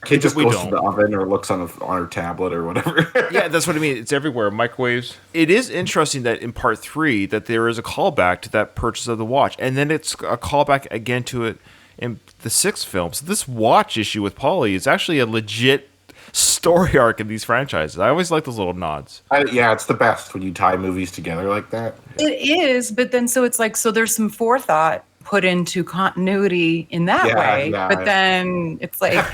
Kid just We goes don't. to the oven or looks on her tablet or whatever. Yeah, that's what I mean. It's everywhere. Microwaves. It is interesting that in part 3 that there is a callback to that purchase of the watch, and then it's a callback again to it in the 6th film. So this watch issue with Paulie is actually a legit story arc in these franchises. I always like those little nods. Yeah, it's the best when you tie movies together like that. It is, but then so it's like, so there's some forethought put into continuity in that Yeah, way. yeah. But then it's like,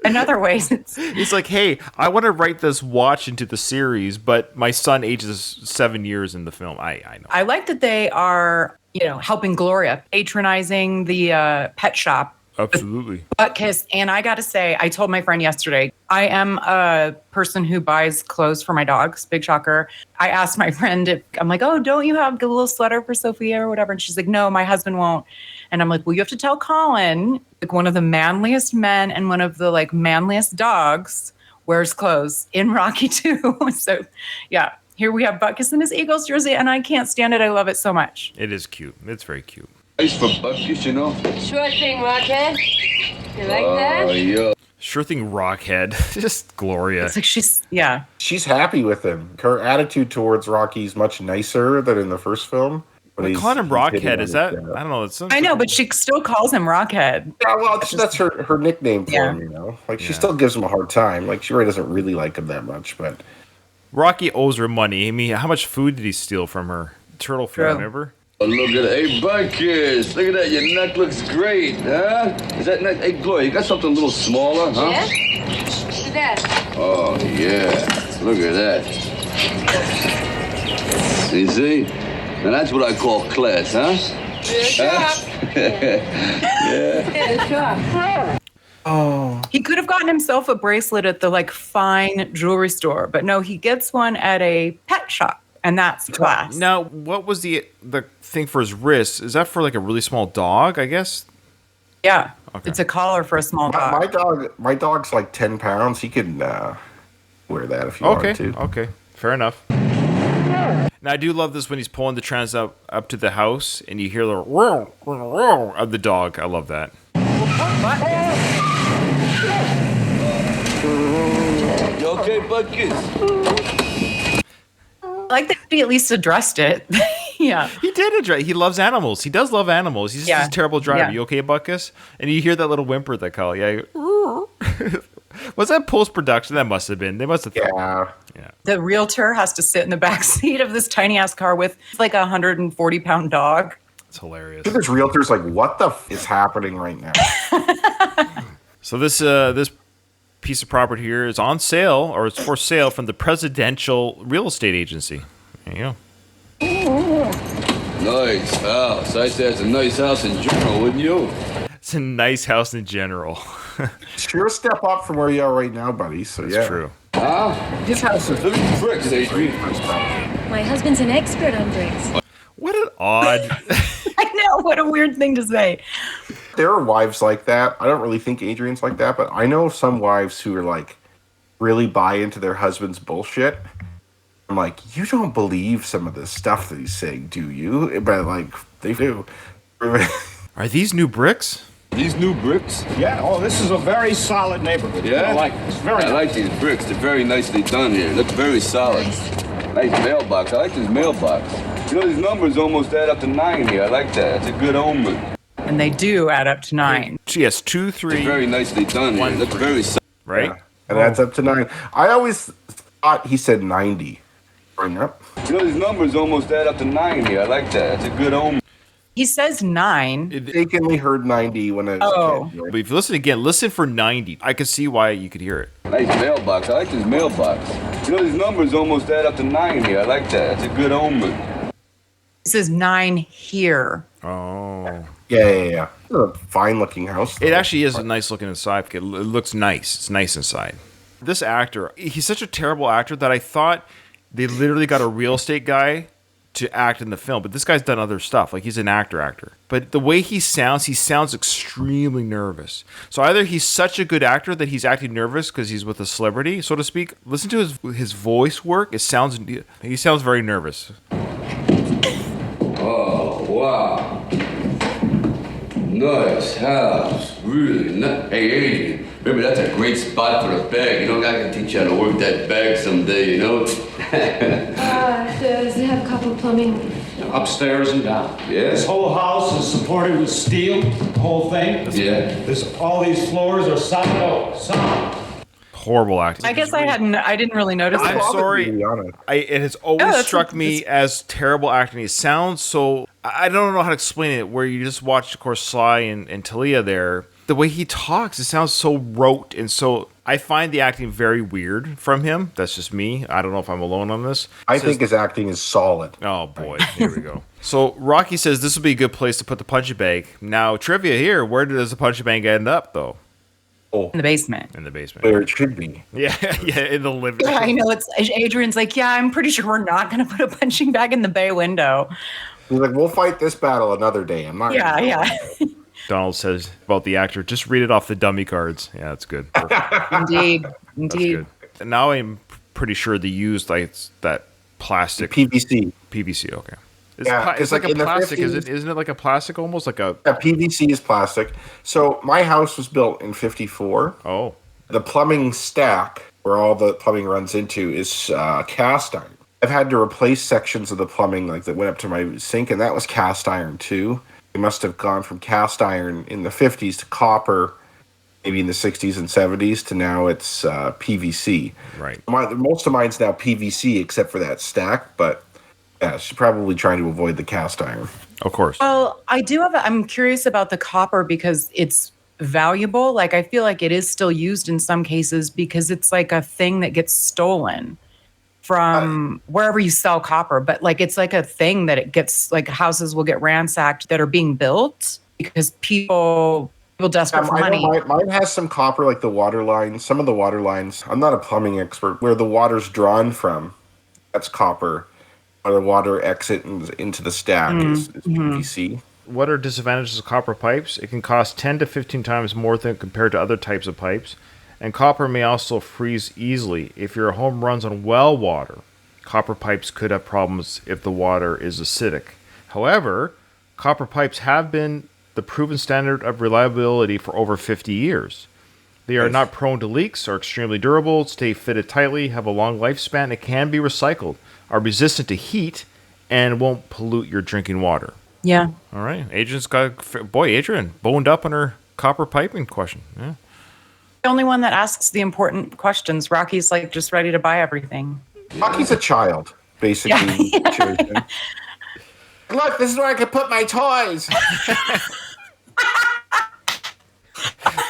in other ways, it's He's like, hey, I want to write this watch into the series, but my son ages 7 years in the film. I know. I like that they are, helping Gloria, patronizing the pet shop. Absolutely. Butt kiss. And I got to say, I told my friend yesterday, I am a person who buys clothes for my dogs. Big shocker. I asked my friend, I'm like, oh, don't you have a little sweater for Sophia or whatever? And she's like, no, my husband won't. And I'm like, well, you have to tell Colin, like one of the manliest men and one of the like manliest dogs wears clothes in Rocky 2. So yeah, here we have Butkus in his Eagles jersey, and I can't stand it. I love it so much. It is cute. It's very cute. nice for buckets, Sure thing, Rockhead. You like Oh, that? yeah. Sure thing, Rockhead. Just Gloria. It's like yeah. She's happy with him. Her attitude towards Rocky's much nicer than in the first film. But calling him Rockhead, is that? I don't know. It's I know, but she still calls him Rockhead. Yeah, well, that's her nickname for Yeah. him, Like, she Yeah. still gives him a hard time. Like, she really doesn't really like him that much, but... Rocky owes her money. I mean, how much food did he steal from her? Turtle food, True. remember? Oh, look at that. Hey, Butkus, look at that. Your neck looks great, huh? Is that neck? Hey, Gloria, you got something a little smaller, huh? Yeah? Look at that. Oh, yeah. Look at that. You see? Now that's what I call class, huh? He could have gotten himself a bracelet at the like fine jewelry store, but no, he gets one at a pet shop, and that's class. Now, what was the thing for his wrist? Is that for like a really small dog, I guess? Yeah, Okay. it's a collar for a small dog. My dog's like 10 pounds. He can wear that if you Okay, wanted to. okay. Fair enough. Now, I do love this when he's pulling the trans up to the house, and you hear the roar, roar of the dog. I love that. You okay, Butkus? I like that he at least addressed it. Yeah. He did address. He loves animals. He does love animals. He's just a terrible driver. Yeah. You okay, Butkus? And you hear that little whimper they call. Yeah. Was that post production? That must have been. They must have. Yeah. The realtor has to sit in the back seat of this tiny ass car with like a 140-pound dog. It's hilarious. There's realtors like, what the is happening right now? So this piece of property here is on sale, or it's for sale from the Presidential Real Estate Agency. There you go. Nice house. I'd say it's a nice house in general, wouldn't you? It's a nice house in general. Sure, step up from where you are right now, buddy. So That's yeah. true. Huh? His house is Look at the bricks, Adrian. My husband's an expert on bricks. What an odd. I know, what a weird thing to say. There are wives like that. I don't really think Adrian's like that, but I know some wives who are like really buy into their husband's bullshit. I'm like, you don't believe some of the stuff that he's saying, do you? But like, they do. Are these new bricks? These new bricks? Yeah, oh, this is a very solid neighborhood. Yeah? I like this. Very I like these bricks. They're very nicely done here. Look very solid. Nice mailbox. I like this mailbox. You know, these numbers almost add up to 9 here. I like that. It's a good omen. And they do add up to 9. She has 2, 3. They're very nicely done here. Look very solid. Right? Yeah, and that's up to 9. I always thought he said 90. Bring up. You know, these numbers almost add up to 9 here. I like that. It's a good omen. He says 9. Mistakenly heard 90 when I was a kid. But if you listen again, listen for 90. I can see why you could hear it. Nice mailbox. I like this mailbox. You know, these numbers almost add up to 9 here. I like that. It's a good omen. He says 9 here. Oh. Yeah. It's a fine looking house. It actually is a nice looking inside. It looks nice. It's nice inside. This actor, he's such a terrible actor that I thought they literally got a real estate guy to act in the film. But this guy's done other stuff. Like, he's an actor. But the way he sounds extremely nervous. So either he's such a good actor that he's acting nervous because he's with a celebrity, so to speak. Listen to his voice work. He sounds very nervous. Oh, wow. Nice house. Really nice. Hey, Adrian, maybe that's a great spot for a bag. You know, I can teach you how to work that bag someday, you know? Does it have copper plumbing? Upstairs and down. Yeah. This whole house is supported with steel, the whole thing. Yeah. All these floors are solid oak, solid. Horrible acting. I guess I didn't really notice I'm it. sorry. It has always struck me as terrible acting. It sounds so. I don't know how to explain it. Where you just watched, of course, Sly and Talia there. The way he talks, it sounds so rote and so. I find the acting very weird from him. That's just me. I don't know if I'm alone on this. I think his acting is solid. Oh boy, here we go. So Rocky says this would be a good place to put the punching bag. Now trivia here: where does the punching bag end up, though? Oh, In the basement. In the basement. where it should be. Yeah, in the living room. Yeah, I know. It's Adrian's like, yeah, I'm pretty sure we're not going to put a punching bag in the bay window. He's like, we'll fight this battle another day. I'm not. Yeah. Donald says about the actor, just read it off the dummy cards. Yeah, that's good. Indeed. That's good. And now I'm pretty sure they used like that plastic PVC. PVC. Okay. It's like a in the plastic. 50s. Isn't it like a plastic, almost like a? Yeah, PVC is plastic. So my house was built in '54. Oh. The plumbing stack, where all the plumbing runs into, is cast iron. I've had to replace sections of the plumbing like that went up to my sink, and that was cast iron too. They must have gone from cast iron in the 50s to copper, maybe in the 60s and 70s, to now it's PVC. Right. Most of mine's now PVC except for that stack, but yeah, she's probably trying to avoid the cast iron. Of course. Well, I'm curious about the copper because it's valuable. Like, I feel like it is still used in some cases because it's like a thing that gets stolen from wherever you sell copper. But like, it's like a thing that it gets, like, houses will get ransacked that are being built because people desperate for money. Mine has some copper, like the water lines. Some of the water lines, I'm not a plumbing expert, where the water's drawn from, that's copper. Where the water exit into the stack is PVC. What are disadvantages of copper pipes? It can cost 10 to 15 times more than compared to other types of pipes. And copper may also freeze easily. If your home runs on well water, copper pipes could have problems if the water is acidic. However, copper pipes have been the proven standard of reliability for over 50 years. They are not prone to leaks, are extremely durable, stay fitted tightly, have a long lifespan, and can be recycled, are resistant to heat, and won't pollute your drinking water. Yeah. All right. Adrian boned up on her copper piping question. Yeah. The only one that asks the important questions. Rocky's like just ready to buy everything. Rocky's a child, basically. Yeah. Look, this is where I can put my toys.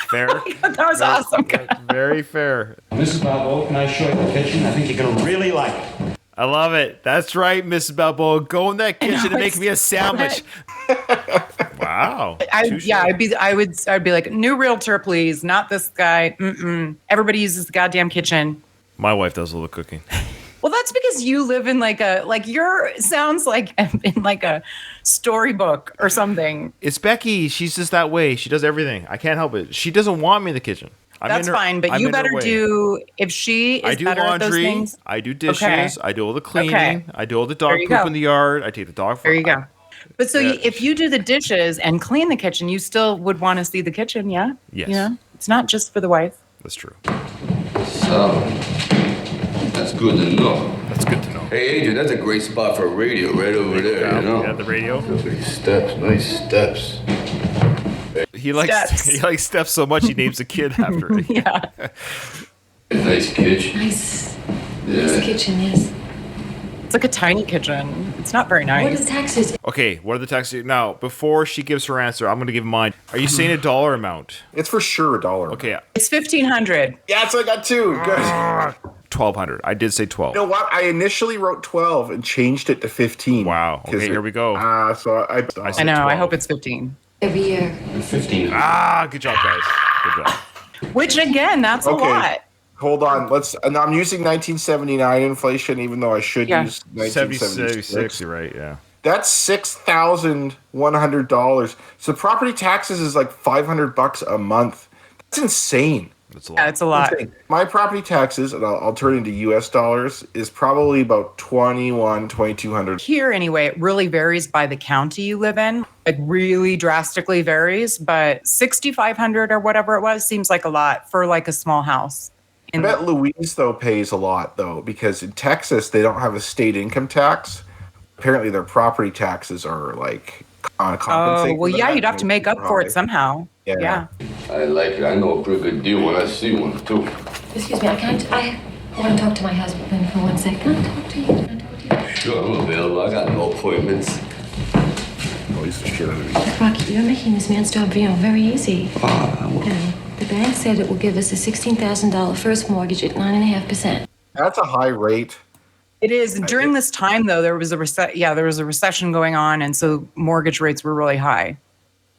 Fair. That was awesome. Very fair. Mrs. Balboa, can I show you the kitchen? I think you're going to really like it. I love it. That's right, Mrs. Balboa. Go in that kitchen and make me a sandwich. Wow. I'd be like, new realtor, please, not this guy. Everybody uses the goddamn kitchen. My wife does all the cooking. Well, that's because you live in sounds like in like a storybook or something. It's Becky. She's just that way. She does everything. I can't help it. She doesn't want me in the kitchen. That's fine, but you better do, if she is better at those things. I do dishes. Okay. I do all the cleaning. Okay. I do all the dog poop in the yard. I take the dog for There you go. But so if you do the dishes and clean the kitchen, you still would want to see the kitchen, yeah? Yes. Yeah. It's not just for the wife. That's true. So, that's good to know. That's good to know. Hey, Adrian, that's a great spot for a radio right over there, you know? You got the radio? Nice steps. He likes steps so much he names a kid after it. Yeah. Nice kitchen. Nice. Yeah. Nice kitchen, yes. It's like a tiny kitchen. It's not very What are nice. the taxes? Okay, what are the taxes? Now, before she gives her answer, I'm going to give mine. Are you saying a dollar amount? It's for sure $1. Okay, It's $1,500. Yeah, so I got 2. Good. 1,200. I did say 12. You know what? I initially wrote 12 and changed it to 15. Wow. Okay, here we go. So I I know. 12. I hope it's 15. Every year. 15. Good job, guys. Good job. Which again, that's a lot. Hold on. And I'm using 1979 inflation, even though I should use 1976. 76, you're right, yeah. That's $6,100. So property taxes is like $500 a month. That's insane. That's a Yeah, lot. it's a lot. Insane. My property taxes, and I'll turn it into US dollars, is probably about $2,200. Here, anyway, it really varies by the county you live in. It really drastically varies, but $6,500 or whatever it was seems like a lot for like a small house. I bet Louise, though, pays a lot, though, because in Texas, they don't have a state income tax. Apparently, their property taxes are like compensated. Oh, well, yeah, you'd have to make up for it somehow. Yeah. I like it. I know a pretty good deal when I see one, too. Excuse me, I want to talk to my husband for 1 second. Can I talk to you? Can I talk to you? Sure, I'm available. I got no appointments. Oh, he's the shit out of me. Rocky, you're making this man's job, very easy. Ah, The bank said it will give us a $16,000 first mortgage at 9.5%. That's a high rate. It is. During this time, though, there was a recession going on, and so mortgage rates were really high.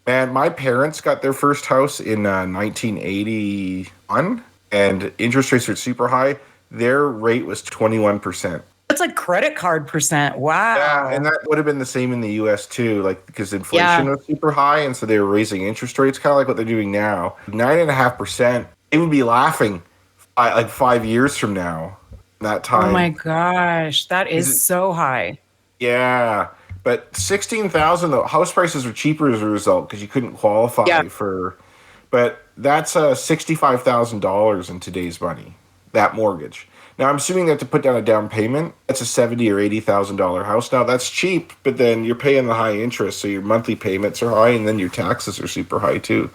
Man, my parents got their first house in 1981, and interest rates were super high. Their rate was 21%. That's like credit card percent. Wow. Yeah, and that would have been the same in the U.S. too, like because inflation was super high, and so they were raising interest rates, kind of like what they're doing now. 9.5%. They would be laughing like 5 years from now. That time. Oh my gosh, that is so high. Yeah, but 16,000. The house prices were cheaper as a result because you couldn't qualify for. But that's $65,000 in today's money. That mortgage. Now, I'm assuming they have to put down a down payment. That's a $70,000 or $80,000 house. Now, that's cheap, but then you're paying the high interest, so your monthly payments are high, and then your taxes are super high, too.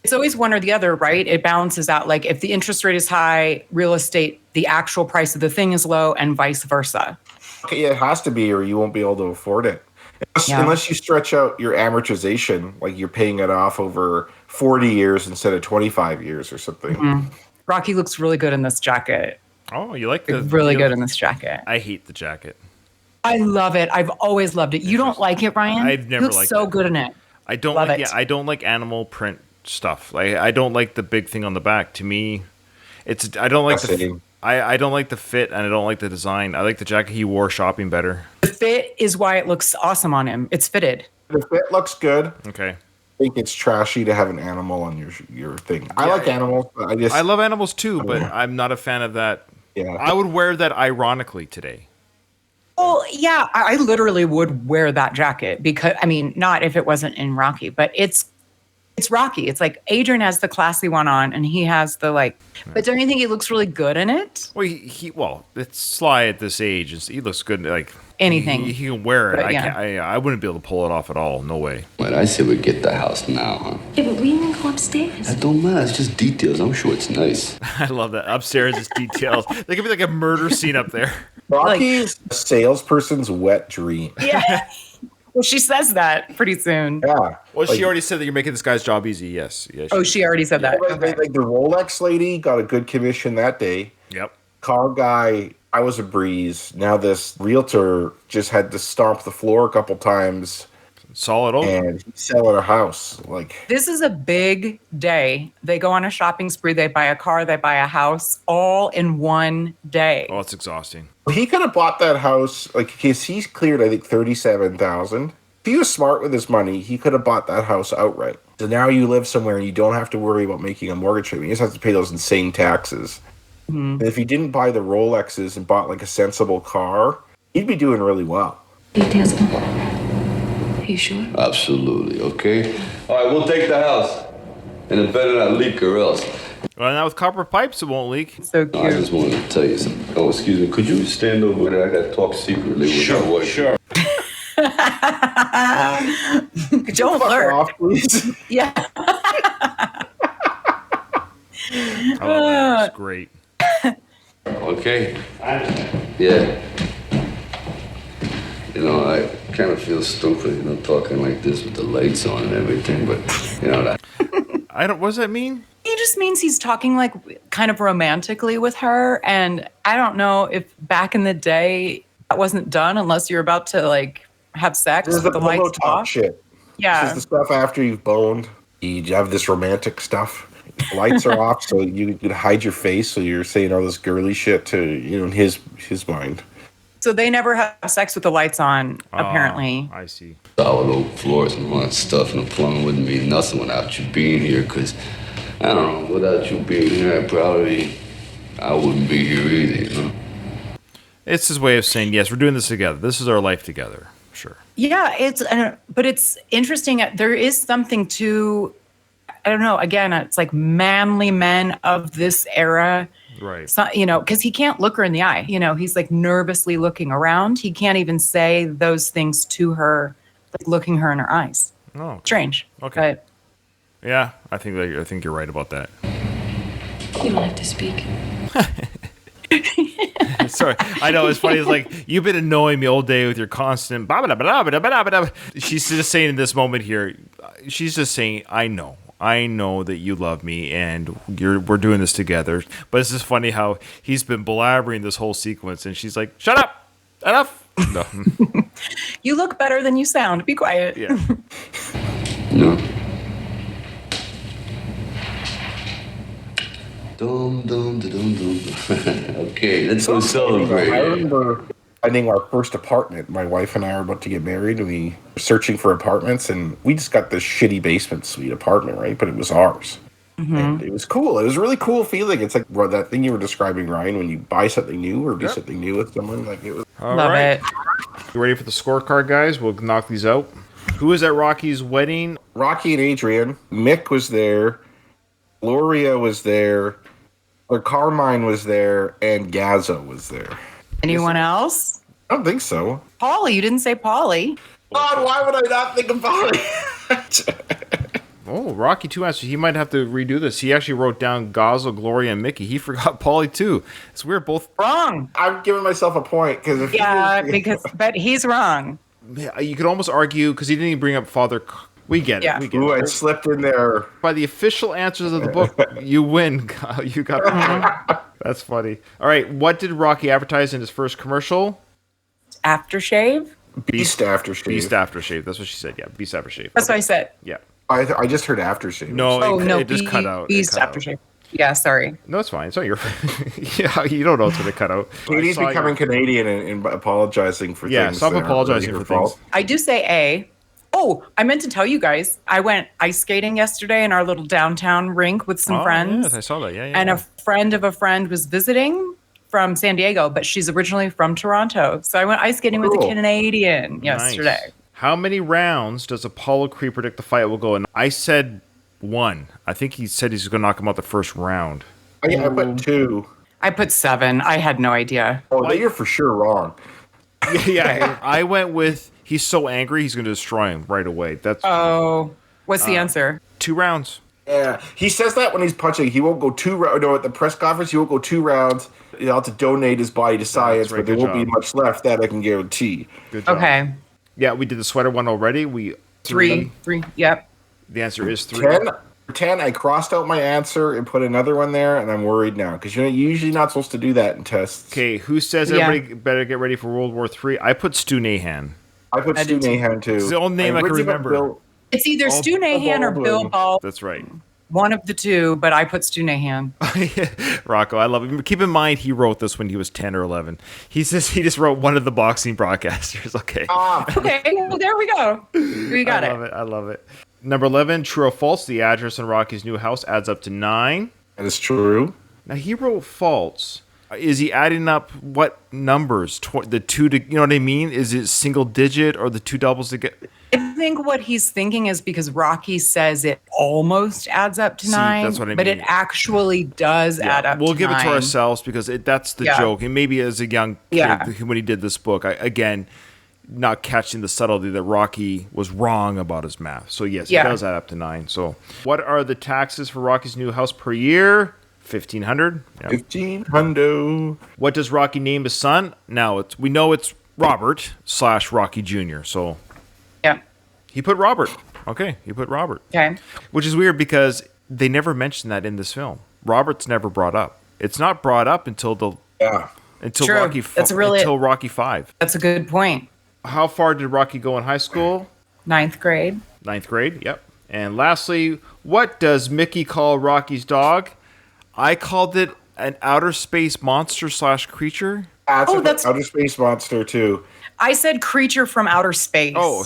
It's always one or the other, right? It balances out. Like if the interest rate is high, real estate, the actual price of the thing is low, and vice versa. Okay, yeah, it has to be, or you won't be able to afford it. Unless you stretch out your amortization, like you're paying it off over 40 years instead of 25 years or something. Mm-hmm. Rocky looks really good in this jacket. Oh, you like the really good in this jacket. I hate the jacket. I love it. I've always loved it. You don't like it, Ryan? I've never liked it. liked So it. good in it. I don't Love like. it. Yeah, I don't like animal print stuff. Like I don't like the big thing on the back. To me, it's. I don't like the. I don't like the fit and I don't like the design. I like the jacket he wore shopping better. The fit is why it looks awesome on him. It's fitted. The fit looks good. Okay. I think it's trashy to have an animal on your thing. I like animals, but I love animals too, but I'm not a fan of that. Yeah. I would wear that ironically today. Well, yeah, I literally would wear that jacket because, I mean, not if it wasn't in Rocky, but it's Rocky. It's like Adrian has the classy one on and he has the like, but don't you think he looks really good in it? Well, it's Sly at this age. He looks good. Like anything. He can wear it. But, yeah. I wouldn't be able to pull it off at all. No way. But I say we get the house now, huh? Yeah, but we didn't go upstairs. That don't matter. It's just details. I'm sure it's nice. I love that. Upstairs is details. There could be like a murder scene up there. Rocky's a salesperson's wet dream. Yeah. Well, she says that pretty soon. Yeah. Well, she already said that you're making this guy's job easy. Yes. She already said that. Like the Rolex lady got a good commission that day. Yep. Car guy, I was a breeze. Now this realtor just had to stomp the floor a couple times. Solid oak. And he's selling a house. Like, This is a big day. They go on a shopping spree. They buy a car. They buy a house all in one day. Oh, it's exhausting. he could have bought that house. Like, cause he's cleared, I think, 37,000. If he was smart with his money, he could have bought that house outright. So now you live somewhere and you don't have to worry about making a mortgage payment. You just have to pay those insane taxes. And if he didn't buy the Rolexes and bought like a sensible car, he'd be doing really well. Details. Are you sure? Absolutely, okay? All right, we'll take the house. And it better not leak or else. Well, now with copper pipes, it won't leak. So I just cute. wanted to tell you something. Oh, excuse me. Could you stand over there? I got to talk secretly with my wife. Sure. Don't Fuck flirt. off, please. Yeah. Oh, that's great. Okay. Yeah. You know, I kind of feel stupid, talking like this with the lights on and everything, but, that. What does that mean? He just means he's talking like kind of romantically with her. And I don't know if back in the day that wasn't done unless you're about to like have sex This is with the the pillow lights talk off. shit. Yeah. This is the stuff after you've boned. You have this romantic stuff. The lights are off, so you could hide your face, so you're saying all this girly shit to, in his mind. So they never have sex with the lights on, apparently. I see. Solid oak floors and all that stuff, and the plumbing wouldn't mean nothing without you being here, because, I don't know, without you being here, I wouldn't be here either, It's his way of saying, yes, we're doing this together. This is our life together. Sure. Yeah, but it's interesting. There is something to, I don't know, again, it's like manly men of this era. Right. So, because he can't look her in the eye. He's like nervously looking around. He can't even say those things to her, like looking her in her eyes. Oh, okay. Strange. Okay. But Yeah, I think you're right about that. You don't have to speak. Sorry, I know it's funny. It's like you've been annoying me all day with your constant. Blah, blah, blah, blah, blah, blah, blah. She's just saying in this moment here. She's just saying, I know that you love me, and we're doing this together. But it's just funny how he's been blabbering this whole sequence, and she's like, "Shut up, enough." No. you look better than you sound. Be quiet. Yeah. No. Dum, dum, da, dum, dum. Okay, let's go celebrate. I remember finding our first apartment. My wife and I were about to get married, and we were searching for apartments, and we just got this shitty basement suite apartment, right? But it was ours. And it was cool. It was a really cool feeling. It's like that thing you were describing, Ryan, when you buy something new or do something new with someone. Like it was. All Love right. it. You ready for the scorecard, guys? We'll knock these out. Who was at Rocky's wedding? Rocky and Adrian. Mick was there. Gloria was there. Or Carmine was there, and Gazzo was there. Anyone else? I don't think so. Polly, you didn't say Polly. God, why would I not think of Polly? Oh, Rocky 2 answers. He might have to redo this. He actually wrote down Gazzo, Gloria, and Mickey. He forgot Polly too. It's weird. Both. Wrong. I'm giving myself a point because if Yeah, but he's wrong. Yeah, you could almost argue because he didn't even bring up Father. We get Yeah. it. We get Ooh, I it. slipped in there. By the official answers of the book, you win. You got the point. That's funny. All right, what did Rocky advertise in his first commercial? Aftershave? Beast aftershave. Beast aftershave. That's what she said. Yeah, Beast aftershave. That's what I said. Yeah. I just heard aftershave. No, Oh, no. it just cut out. It Beast cut out. aftershave. Yeah, sorry. No, it's fine. It's not your. Yeah, you don't know it's going to cut out. Katie's I saw becoming your- Canadian and apologizing for Yeah, things. stop that aren't apologizing really for her things. fault. I do say A. Oh, I meant to tell you guys. I went ice skating yesterday in our little downtown rink with some Oh, friends. Yes, I saw that. Yeah, yeah. And yeah. a friend of a friend was visiting from San Diego, but she's originally from Toronto. So I went ice skating with a Cool. Canadian yesterday. Nice. How many rounds does Apollo Creed predict the fight will go? And I said 1. I think he said he's going to knock him out the first round. I put 2. I put 7. I had no idea. Oh, then you're for sure wrong. Yeah, I went with he's so angry he's going to destroy him right away. That's Oh, what's the answer? 2 rounds. Yeah, he says that when he's punching. He won't go 2 rounds. No, at the press conference, he won't go 2 rounds. He'll have to donate his body to science, right, but there good won't be job. much left. That I can guarantee. Good job. Okay. Yeah, we did the sweater one already. 3. Yep. The answer is 3. 10. 10, I crossed out my answer and put another one there, and I'm worried now because you're usually not supposed to do that in tests. Okay, who says everybody better get ready for World War III? I put Stu Nahan. I put Stu Nahan too. It's the only name I can remember. It's either Stu Nahan or Bill Baldwin. That's right. One of the two, but I put Stu Nahan. Rocco, I love him. Keep in mind, he wrote this when he was 10 or 11. He just wrote one of the boxing broadcasters. Okay. Okay, well, there we go. We got it. I love it. Number 11, true or false, the address in Rocky's new house adds up to 9. That is true. Now, he wrote false. Is he adding up what numbers? The two to, you know what I mean? Is it single digit or the two doubles to get? I think what he's thinking is because Rocky says it almost adds up to 9, that's what I but mean. it actually does add up We'll to give 9. it to ourselves because that's the joke. And maybe as a young kid, when he did this book, again, not catching the subtlety that Rocky was wrong about his math. So, yes, it does add up to 9. So, what are the taxes for Rocky's new house per year? $1,500. Yep. $1,500. What does Rocky name his son? Now, we know it's Robert / Rocky Jr. So, he put Robert. Okay, he put Robert. Okay. Which is weird because they never mentioned that in this film. Robert's never brought up. It's not brought up until True. Rocky until Rocky 5. That's a good point. How far did Rocky go in high school? 9th grade. 9th grade, yep. And lastly, what does Mickey call Rocky's dog? I called it an outer space monster / creature. That's outer space monster too. I said creature from outer space. Oh,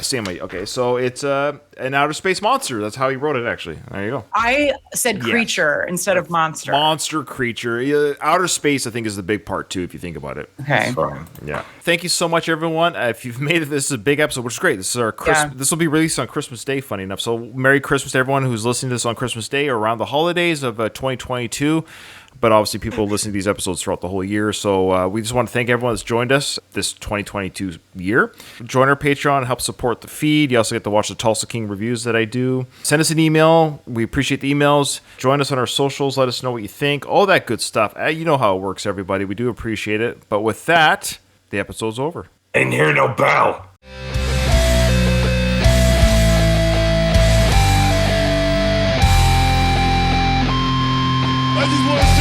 same way. Okay, so it's an outer space monster. That's how he wrote it, actually. There you go. I said creature instead of monster. Monster, creature. Outer space, I think, is the big part, too, if you think about it. Okay. Yeah. Thank you so much, everyone. If you've made it, this is a big episode, which is great. This is our This will be released on Christmas Day, funny enough. So, Merry Christmas to everyone who's listening to this on Christmas Day or around the holidays of 2022. But obviously, people listen to these episodes throughout the whole year. So we just want to thank everyone that's joined us this 2022 year. Join our Patreon and help support the feed. You also get to watch the Tulsa King reviews that I do. Send us an email. We appreciate the emails. Join us on our socials. Let us know what you think. All that good stuff. You know how it works, everybody. We do appreciate it. But with that, the episode's over. Ain't hear no bell. I just want to